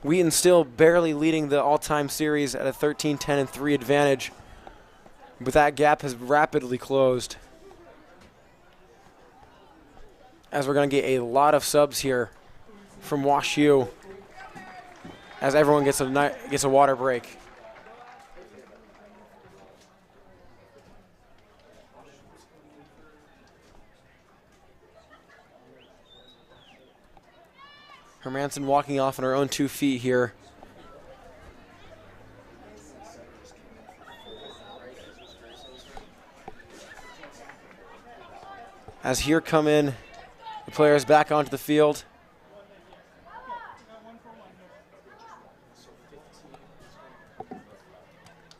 Wheaton still barely leading the all-time series at a 13-10-3 advantage, but that gap has rapidly closed. As we're going to get a lot of subs here from Wash U as everyone gets a water break. Hermanson walking off on her own 2 feet here. As here come in the players back onto the field.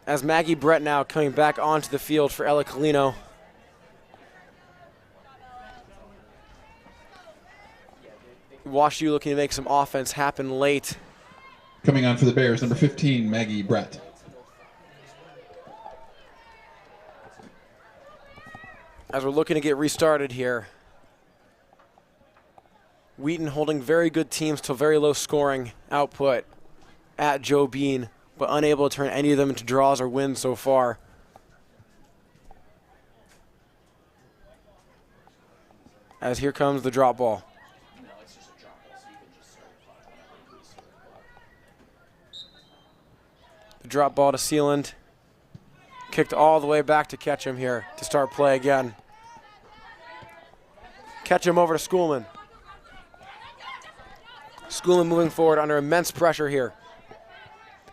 As Maggie Brett now coming back onto the field for Ella Colino. Wash U looking to make some offense happen late. Coming on for the Bears, number 15, Maggie Brett. As we're looking to get restarted here. Wheaton holding very good teams to very low scoring output at Joe Bean, but unable to turn any of them into draws or wins so far. As here comes the drop ball. The drop ball to Sealand. Kicked all the way back to Ketchum here to start play again. Ketchum over to Schoolman. Schoolman moving forward under immense pressure here.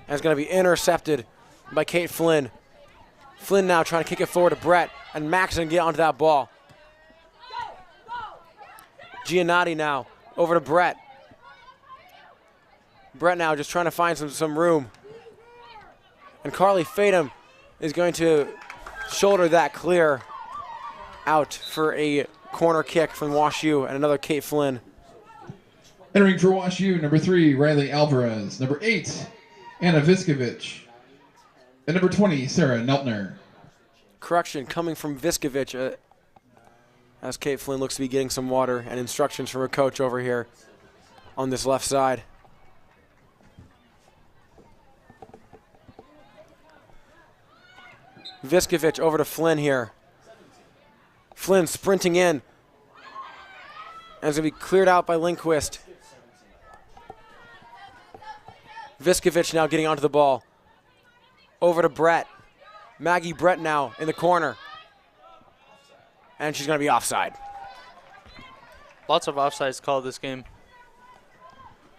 And it's going to be intercepted by Kate Flynn. Flynn now trying to kick it forward to Brett, and Max going to get onto that ball. Giannotti now over to Brett. Brett now just trying to find some room. And Carly Fadum is going to shoulder that clear. Out for a corner kick from WashU and another Kate Flynn. Entering for WashU, number 3, Riley Alvarez. Number 8, Anna Viskovich. And number 20, Sarah Neltner. Correction coming from Viskovich as Kate Flynn looks to be getting some water and instructions from her coach over here on this left side. Viskovich over to Flynn here. Flynn sprinting in. And it's going to be cleared out by Lindquist. Viskovich now getting onto the ball. Over to Brett. Maggie Brett now in the corner. And she's going to be offside. Lots of offsides called this game.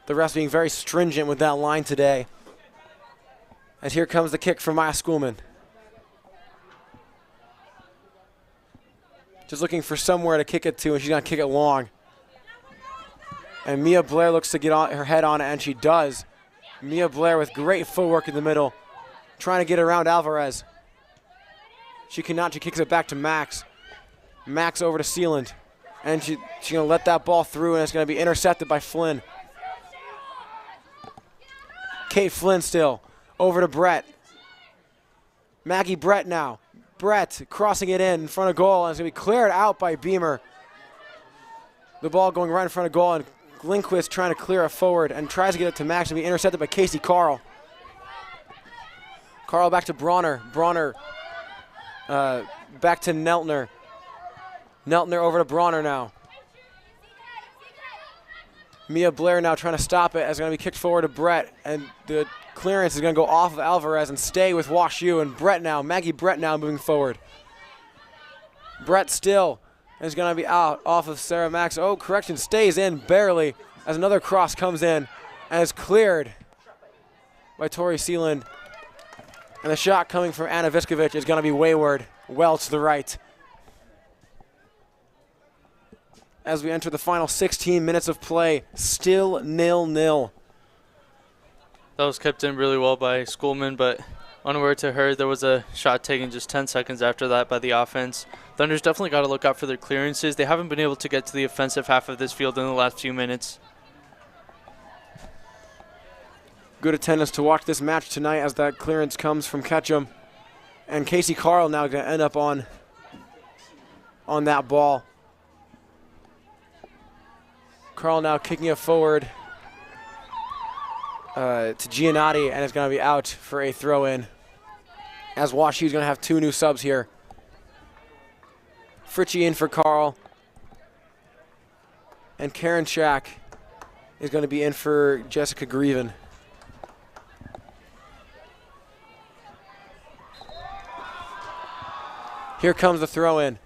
The refs being very stringent with that line today. And here comes the kick from Maya Schoolman. Just looking for somewhere to kick it to, and she's going to kick it long. And Mia Blair looks to get her head on it, and she does. Mia Blair with great footwork in the middle, trying to get around Alvarez. She cannot. She kicks it back to Max. Max over to Sealand. And she's going to let that ball through, and it's going to be intercepted by Flynn. Kate Flynn still. Over to Brett. Maggie Brett now. Brett crossing it in front of goal, and it's going to be cleared out by Beamer. The ball going right in front of goal, and Lindquist trying to clear it forward and tries to get it to Max and be intercepted by Casey Carl. Carl back to Bronner. Bronner back to Neltner. Neltner over to Bronner now. Mia Blair now trying to stop it as it's going to be kicked forward to Brett, and the clearance is going to go off of Alvarez and stay with WashU, and Brett now, Maggie Brett now moving forward. Brett still is going to be out off of Sarah Max. Oh, correction, stays in barely as another cross comes in and is cleared by Tori Sealand. And the shot coming from Anna Viskovich is going to be wayward, well to the right. As we enter the final 16 minutes of play, still 0-0. That was kept in really well by Schoolman, but unaware to her, there was a shot taken just 10 seconds after that by the offense. Thunder's definitely got to look out for their clearances. They haven't been able to get to the offensive half of this field in the last few minutes. Good attendance to watch this match tonight as that clearance comes from Ketchum. And Casey Carl now going to end up on that ball. Carl now kicking it forward to Giannotti, and it's going to be out for a throw-in. As WashU's going to have 2 new subs here. Fritchie in for Carl. And Karen Shack is going to be in for Jessica Grieven. Here comes the throw-in.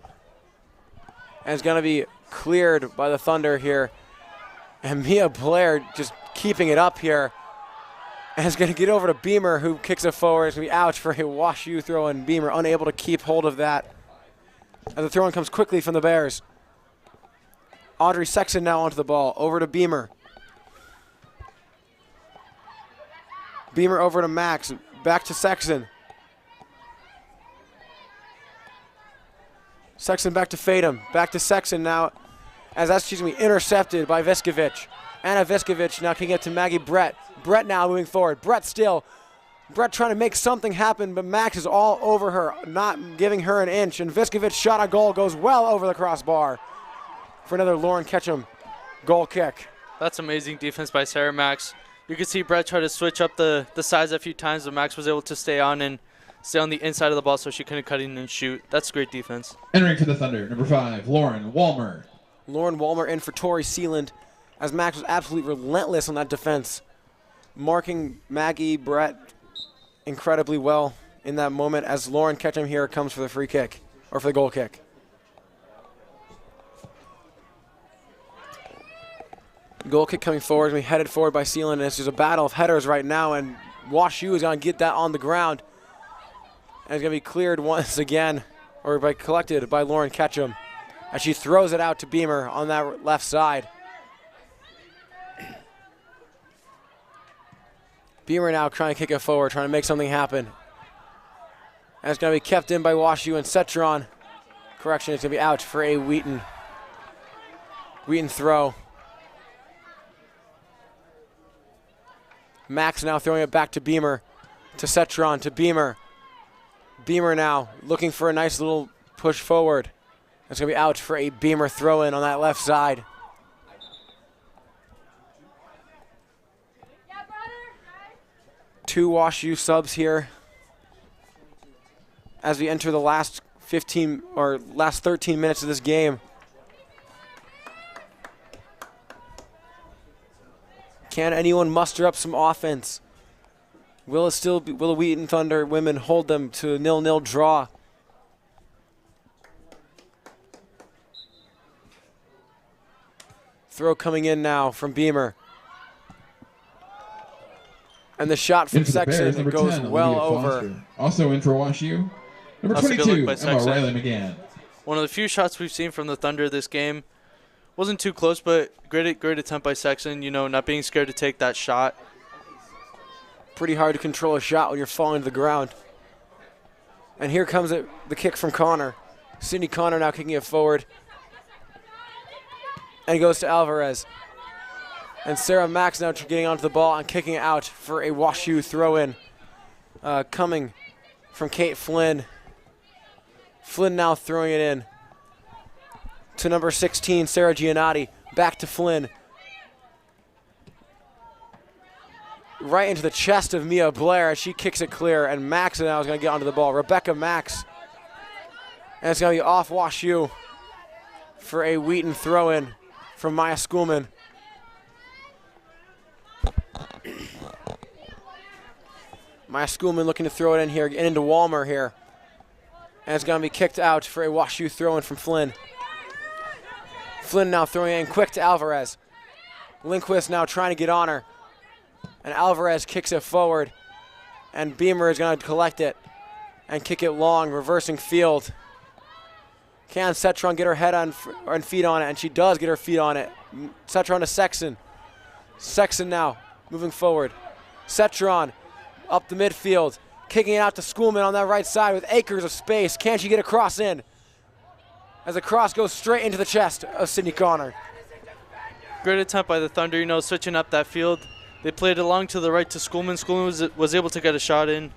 And it's going to be cleared by the Thunder here. And Mia Blair just keeping it up here. And it's going to get over to Beamer, who kicks it forward. It's going to be out for a WashU throw-in. Beamer unable to keep hold of that. As the throw-in comes quickly from the Bears. Audrey Sexton now onto the ball. Over to Beamer. Beamer over to Max. Back to Sexton. Sexton back to Fatum. Back to Sexton now. As that's going to be intercepted by Viskovich. Anna Viskovich now kicking it to Maggie Brett. Brett now moving forward. Brett still. Brett trying to make something happen, but Max is all over her, not giving her an inch. And Viskovich shot a goal, goes well over the crossbar for another Lauren Ketchum goal kick. That's amazing defense by Sarah Max. You could see Brett try to switch up the sides a few times, but Max was able to stay on the inside of the ball so she couldn't cut in and shoot. That's great defense. Entering for the Thunder, number 5, Lauren Walmer. Lauren Walmer in for Tori Sealand, as Max was absolutely relentless on that defense, marking Maggie Brett incredibly well in that moment as Lauren Ketchum here comes for the free kick, or for the goal kick. Goal kick coming forward, going to be headed forward by Sealand, and it's just a battle of headers right now, and WashU is going to get that on the ground. And it's going to be cleared once again, or collected by Lauren Ketchum, as she throws it out to Beamer on that left side. Beamer now trying to kick it forward, trying to make something happen. And it's going to be kept in by WashU, and Cetron, correction, it's going to be out for a Wheaton throw. Max now throwing it back to Beamer, to Cetron, to Beamer. Beamer now looking for a nice little push forward. It's going to be out for a Beamer throw-in on that left side. Two WashU subs here as we enter the last 13 minutes of this game. Can anyone muster up some offense? Will the Wheaton Thunder women hold them to a 0-0 draw? Throw coming in now from Beamer. And the shot from Sexton goes 10, well Olivia over. Foster. Also in for WashU, number That's a good look 22, by Emma Sexton. Riley McGann. One of the few shots we've seen from the Thunder this game. Wasn't too close, but great attempt by Sexton, you know, not being scared to take that shot. Pretty hard to control a shot when you're falling to the ground. And here comes the kick from Connor. Sydney Connor now kicking it forward. And it goes to Alvarez. And Sarah Max now getting onto the ball and kicking it out for a WashU throw-in. Coming from Kate Flynn. Flynn now throwing it in to number 16, Sarah Giannotti. Back to Flynn. Right into the chest of Mia Blair as she kicks it clear, and Max now is going to get onto the ball. Rebecca Max. And it's going to be off WashU for a Wheaton throw-in from Maya Schoolman. Maya Schoolman looking to throw it in here, and into Walmer here. And it's going to be kicked out for a WashU throw-in from Flynn. Flynn now throwing it in quick to Alvarez. Lindquist now trying to get on her. And Alvarez kicks it forward. And Beamer is going to collect it and kick it long, reversing field. Can Cetron get her head on and feet on it? And she does get her feet on it. Cetron to Sexton. Sexton now moving forward. Cetron up the midfield, kicking it out to Schoolman on that right side with acres of space. Can she get a cross in? As the cross goes straight into the chest of Sydney Connor. Great attempt by the Thunder, you know, switching up that field. They played it along to the right to Schoolman. Schoolman was able to get a shot in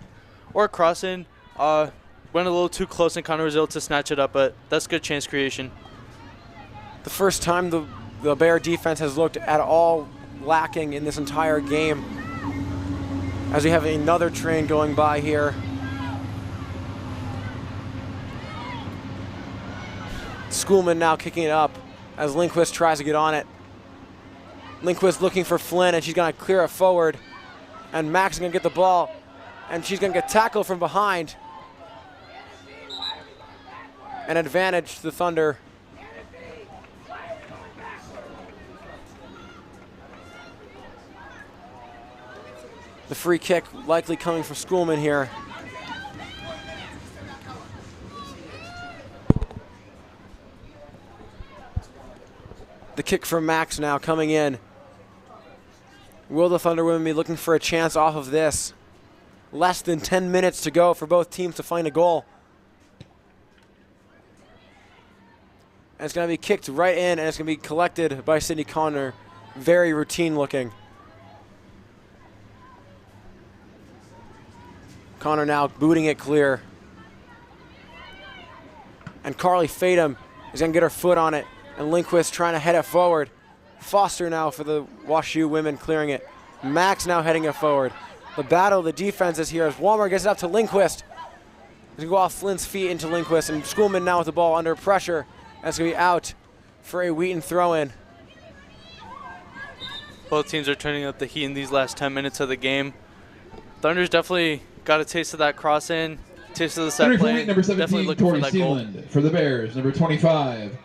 or a cross in. Went a little too close and Connor was able to snatch it up, but that's good chance creation. The first time the Bear defense has looked at all lacking in this entire game. As we have another train going by here. Schoolman now kicking it up as Lindquist tries to get on it. Lindquist looking for Flynn, and she's going to clear it forward. And Max is going to get the ball, and she's going to get tackled from behind. An advantage to the Thunder. The free kick likely coming from Schoolman here. The kick from Max now coming in. Will the Thunder women be looking for a chance off of this? Less than 10 minutes to go for both teams to find a goal. And it's going to be kicked right in, and it's going to be collected by Sydney Connor. Very routine looking. Connor now booting it clear. And Carly Fadum is going to get her foot on it. And Lindquist trying to head it forward. Foster now for the WashU women clearing it. Max now heading it forward. The battle of the defenses here as Walmer gets it up to Lindquist. He's going to go off Flynn's feet into Lindquist. And Schoolman now with the ball under pressure. That's going to be out for a Wheaton throw-in. Both teams are turning up the heat in these last 10 minutes of the game. Thunder's definitely got a taste of that cross in, taste of the set play. Number Definitely 17, looking Tori for that goal. Sealand. For the Bears, number 25,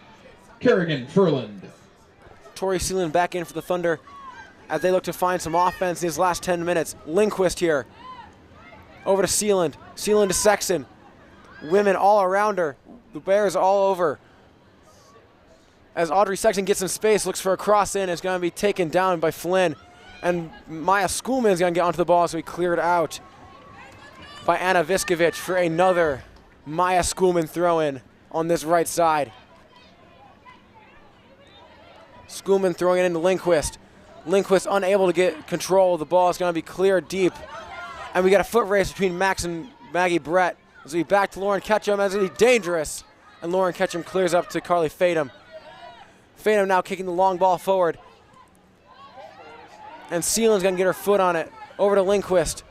Kerrigan Furland. Tori Sealand back in for the Thunder as they look to find some offense in these last 10 minutes. Lindquist here. Over to Sealand. Sealand to Sexton. Women all around her. The Bears all over. As Audrey Sexton gets some space, looks for a cross in. It's going to be taken down by Flynn. And Maya Schoolman is going to get onto the ball, so he cleared out. by Anna Viskovich for another Maya Schoolman throw-in on this right side. Schoolman throwing it into Lindquist. Lindquist unable to get control. The ball is going to be cleared deep. And we got a foot race between Max and Maggie Brett. As we back to Lauren Ketchum, as it's dangerous. And Lauren Ketchum clears up to Carly Fadum. Fadum now kicking the long ball forward. And Seeland's going to get her foot on it. Over to Lindquist.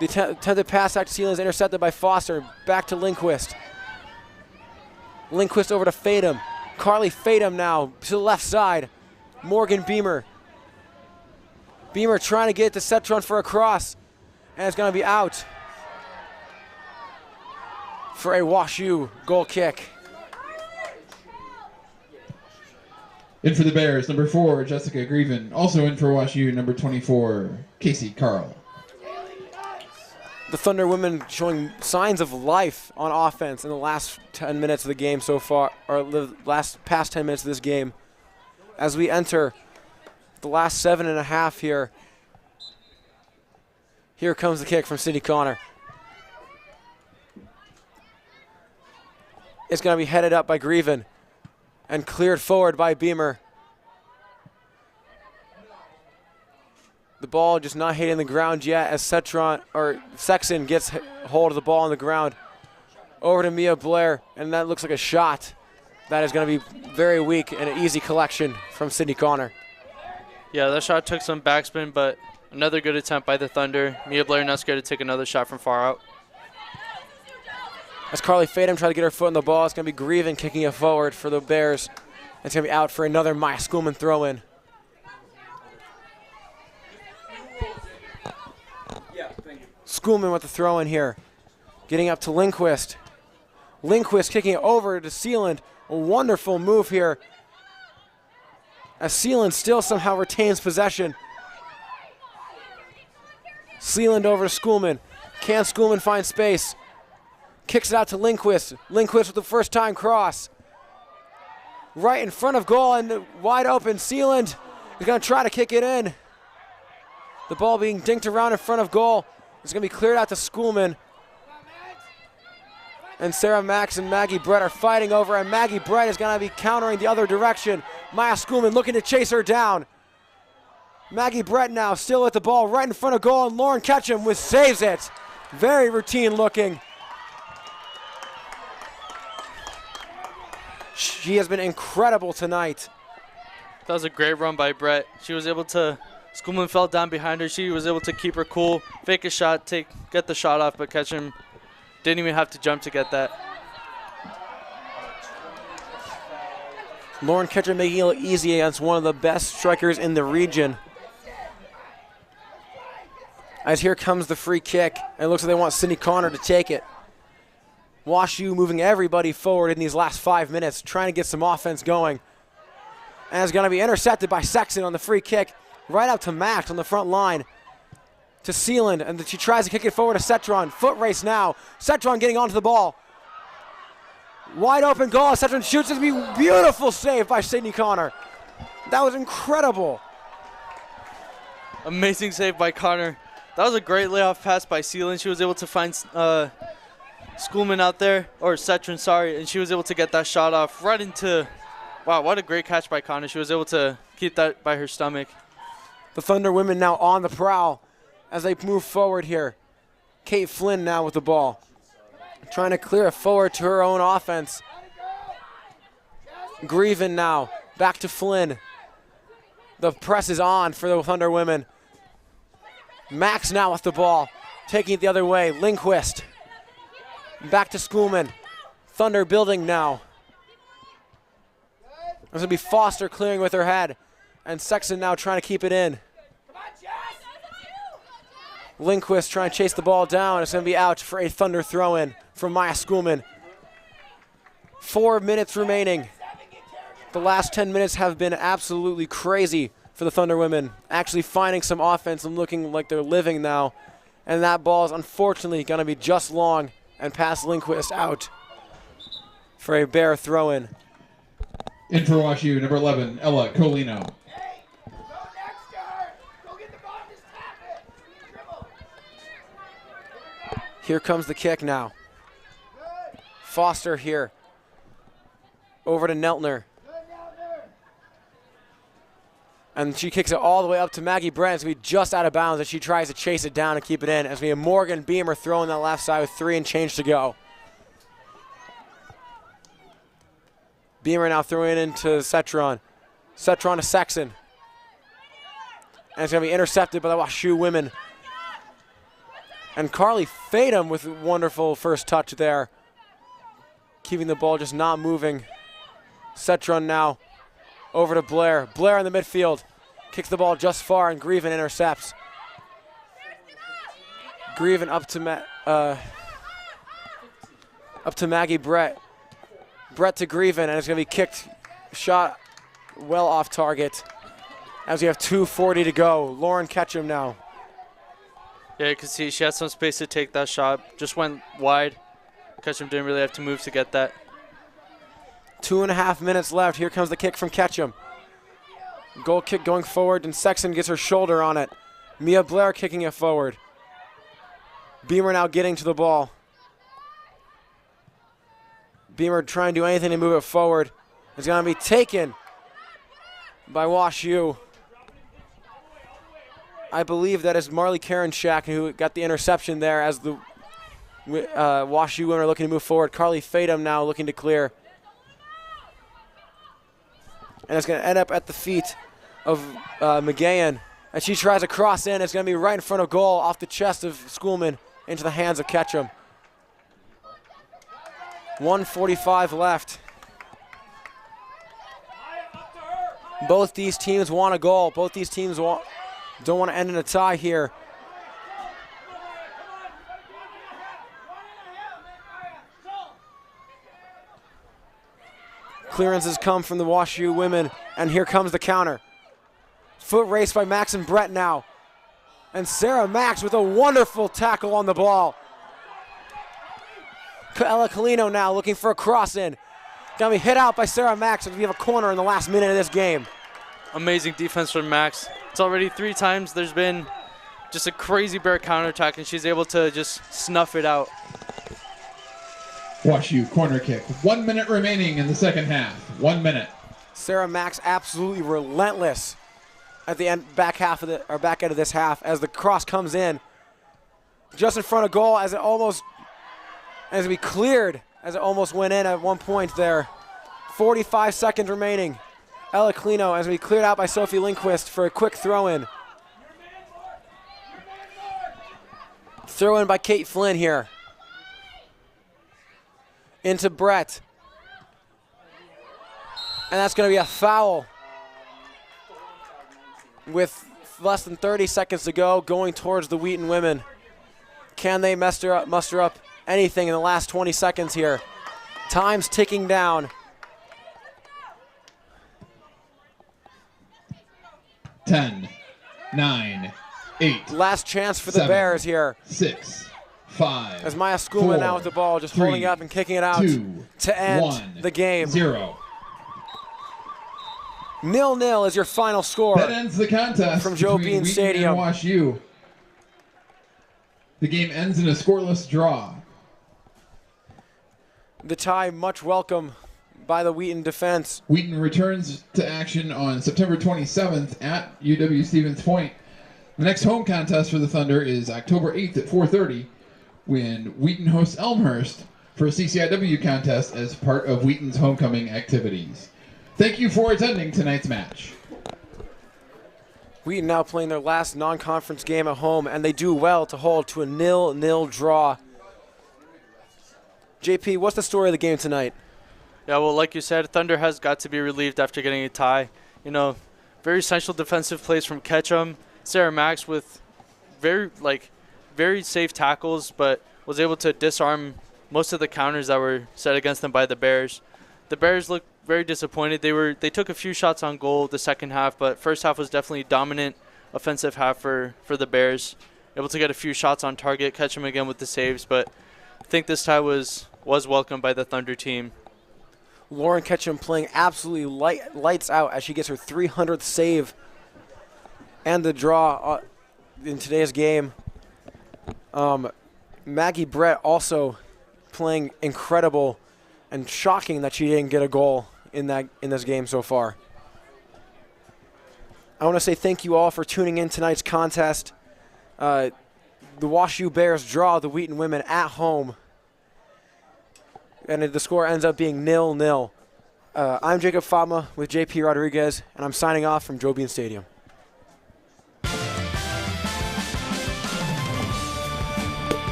The attempted pass back to Seeland is intercepted by Foster. Back to Lindquist. Lindquist over to Fadum. Carly Fadum now to the left side. Morgan Beamer. Beamer trying to get to Cetron for a cross. And it's going to be out for a WashU goal kick. In for the Bears, number 4, Jessica Grieven. Also in for WashU, number 24, Casey Carl. The Thunder women showing signs of life on offense in the last 10 minutes of the game so far, or the past 10 minutes of this game. As we enter the last 7.5 here. Here comes the kick from Sydney Connor. It's going to be headed up by Grieven and cleared forward by Beamer. The ball just not hitting the ground yet as Sexton gets hold of the ball on the ground. Over to Mia Blair, and that looks like a shot. That is going to be very weak and an easy collection from Sydney Connor. Yeah, that shot took some backspin, but another good attempt by the Thunder. Mia Blair not scared to take another shot from far out. As Carly Fadum tries to get her foot on the ball, it's going to be Grieven kicking it forward for the Bears. It's going to be out for another Maya Schoolman throw-in. Schoolman with the throw-in here. Getting up to Lindquist. Lindquist kicking it over to Seeland. A wonderful move here. As Seeland still somehow retains possession. Seeland over to Schoolman. Can Schoolman find space? Kicks it out to Lindquist. Lindquist with the first time cross. Right in front of goal and wide open. Seeland is going to try to kick it in. The ball being dinked around in front of goal. It's going to be cleared out to Schoolman. And Sarah Max and Maggie Brett are fighting over, and Maggie Brett is going to be countering the other direction. Maya Schoolman looking to chase her down. Maggie Brett now still with the ball right in front of goal, and Lauren Ketchum saves it. Very routine looking. She has been incredible tonight. That was a great run by Brett. She was able to, Schoolman fell down behind her. She was able to keep her cool, fake a shot, get the shot off, but Ketchum didn't even have to jump to get that. Lauren Ketchum making it look easy against one of the best strikers in the region. As here comes the free kick, and it looks like they want Sydney Connor to take it. WashU moving everybody forward in these last 5 minutes, trying to get some offense going. And it's going to be intercepted by Sexton on the free kick, right up to Max on the front line. To Seeland, and she tries to kick it forward to Cetron. Foot race now. Cetron getting onto the ball. Wide open goal. Cetron shoots. It's a beautiful save by Sydney Connor. That was incredible. Amazing save by Connor. That was a great layoff pass by Seeland. She was able to find Schoolman out there, or Cetron, sorry, and she was able to get that shot off right into, wow, what a great catch by Connor. She was able to keep that by her stomach. The Thunder women now on the prowl as they move forward here. Kate Flynn now with the ball. Trying to clear it forward to her own offense. Grieven now, back to Flynn. The press is on for the Thunder women. Max now with the ball, taking it the other way. Lindquist. Back to Schoolman. Thunder building now. There's going to be Foster clearing with her head. And Sexton now trying to keep it in. Lindquist trying to chase the ball down. It's going to be out for a Thunder throw-in from Maya Schoolman. 4 minutes remaining. The last 10 minutes have been absolutely crazy for the Thunder women. Actually finding some offense and looking like they're living now. And that ball is unfortunately going to be just long and pass Lindquist out for a Bear throw-in. In for WashU, number 11, Ella Colino. Here comes the kick now. Foster here. Over to Neltner. And she kicks it all the way up to Maggie Brent. It's going to be just out of bounds as she tries to chase it down and keep it in. It's going to be Morgan Beamer throwing that left side with 3 and change to go. Beamer now throwing it into Cetron. Cetron to Sexton. And it's going to be intercepted by the WashU women. And Carly Fadum with a wonderful first touch there. Keeping the ball just not moving. Cetron now over to Blair. Blair in the midfield. Kicks the ball just far and Grieven intercepts. Grieven up to Maggie Brett. Brett to Grieven, and it's going to be kicked, shot well off target as we have 2:40 to go. Lauren Ketchum now. Yeah, you can see she had some space to take that shot. Just went wide. Ketchum didn't really have to move to get that. 2.5 minutes left. Here comes the kick from Ketchum. Goal kick going forward, and Sexton gets her shoulder on it. Mia Blair kicking it forward. Beamer now getting to the ball. Beamer trying to do anything to move it forward. It's going to be taken by WashU. I believe that is Marley Karenshak who got the interception there as the WashU women are looking to move forward. Carly Fadum now looking to clear. And it's going to end up at the feet of McGahan. As she tries to cross in, it's going to be right in front of goal off the chest of Schoolman into the hands of Ketchum. 1:45 left. Both these teams want a goal. Both these teams don't want to end in a tie here. Clearances come from the WashU women, and here comes the counter. Foot race by Max and Brett now. And Sarah Max with a wonderful tackle on the ball. Ella Colino now looking for a cross in. Gonna be hit out by Sarah Max as we have a corner in the last minute of this game. Amazing defense from Max. It's already 3 times there's been just a crazy bear counterattack, and she's able to just snuff it out. WashU corner kick. 1 minute remaining in the second half. 1 minute. Sarah Max absolutely relentless at the end, back end of this half as the cross comes in, just in front of goal as we cleared as it almost went in at one point there. 45 seconds remaining. Ella Clino as we cleared out by Sophie Lindquist for a quick throw-in. Throw-in by Kate Flynn here. Into Brett. And that's going to be a foul with less than 30 seconds to go going towards the Wheaton women. Can they muster up anything in the last 20 seconds here? Time's ticking down. 10, 9, 8. Last chance for the 7, Bears here. 6, 5. As Maya Schoolman now with the ball, just 3, holding up and kicking it out 2, to end 1, the game. 0. 0-0 is your final score. That ends the contest from Joe between Bean Wheaton Stadium. and WashU. The game ends in a scoreless draw. The tie much welcome by the Wheaton defense. Wheaton returns to action on September 27th at UW-Stevens Point. The next home contest for the Thunder is October 8th at 4:30 when Wheaton hosts Elmhurst for a CCIW contest as part of Wheaton's homecoming activities. Thank you for attending tonight's match. Wheaton now playing their last non-conference game at home, and they do well to hold to a 0-0 draw. JP, what's the story of the game tonight? Yeah, well, like you said, Thunder has got to be relieved after getting a tie. You know, very essential defensive plays from Ketchum. Sarah Max with very safe tackles, but was able to disarm most of the counters that were set against them by the Bears. The Bears looked very disappointed. They took a few shots on goal the second half, but first half was definitely dominant offensive half for the Bears. Able to get a few shots on target, catch them again with the saves, but I think this tie was welcomed by the Thunder team. Lauren Ketchum playing absolutely lights out as she gets her 300th save and the draw in today's game. Maggie Brett also playing incredible, and shocking that she didn't get a goal in this game so far. I want to say thank you all for tuning in tonight's contest. The Wash U Bears draw the Wheaton women at home, and the score ends up being 0-0. I'm Jacob Fatma with JP Rodriguez, and I'm signing off from Joe Bean Stadium.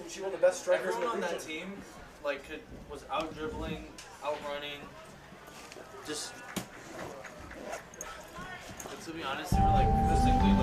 She's one of the best strikers Everyone on that team, like, was out dribbling, out running. Just, but to be honest, they were like physically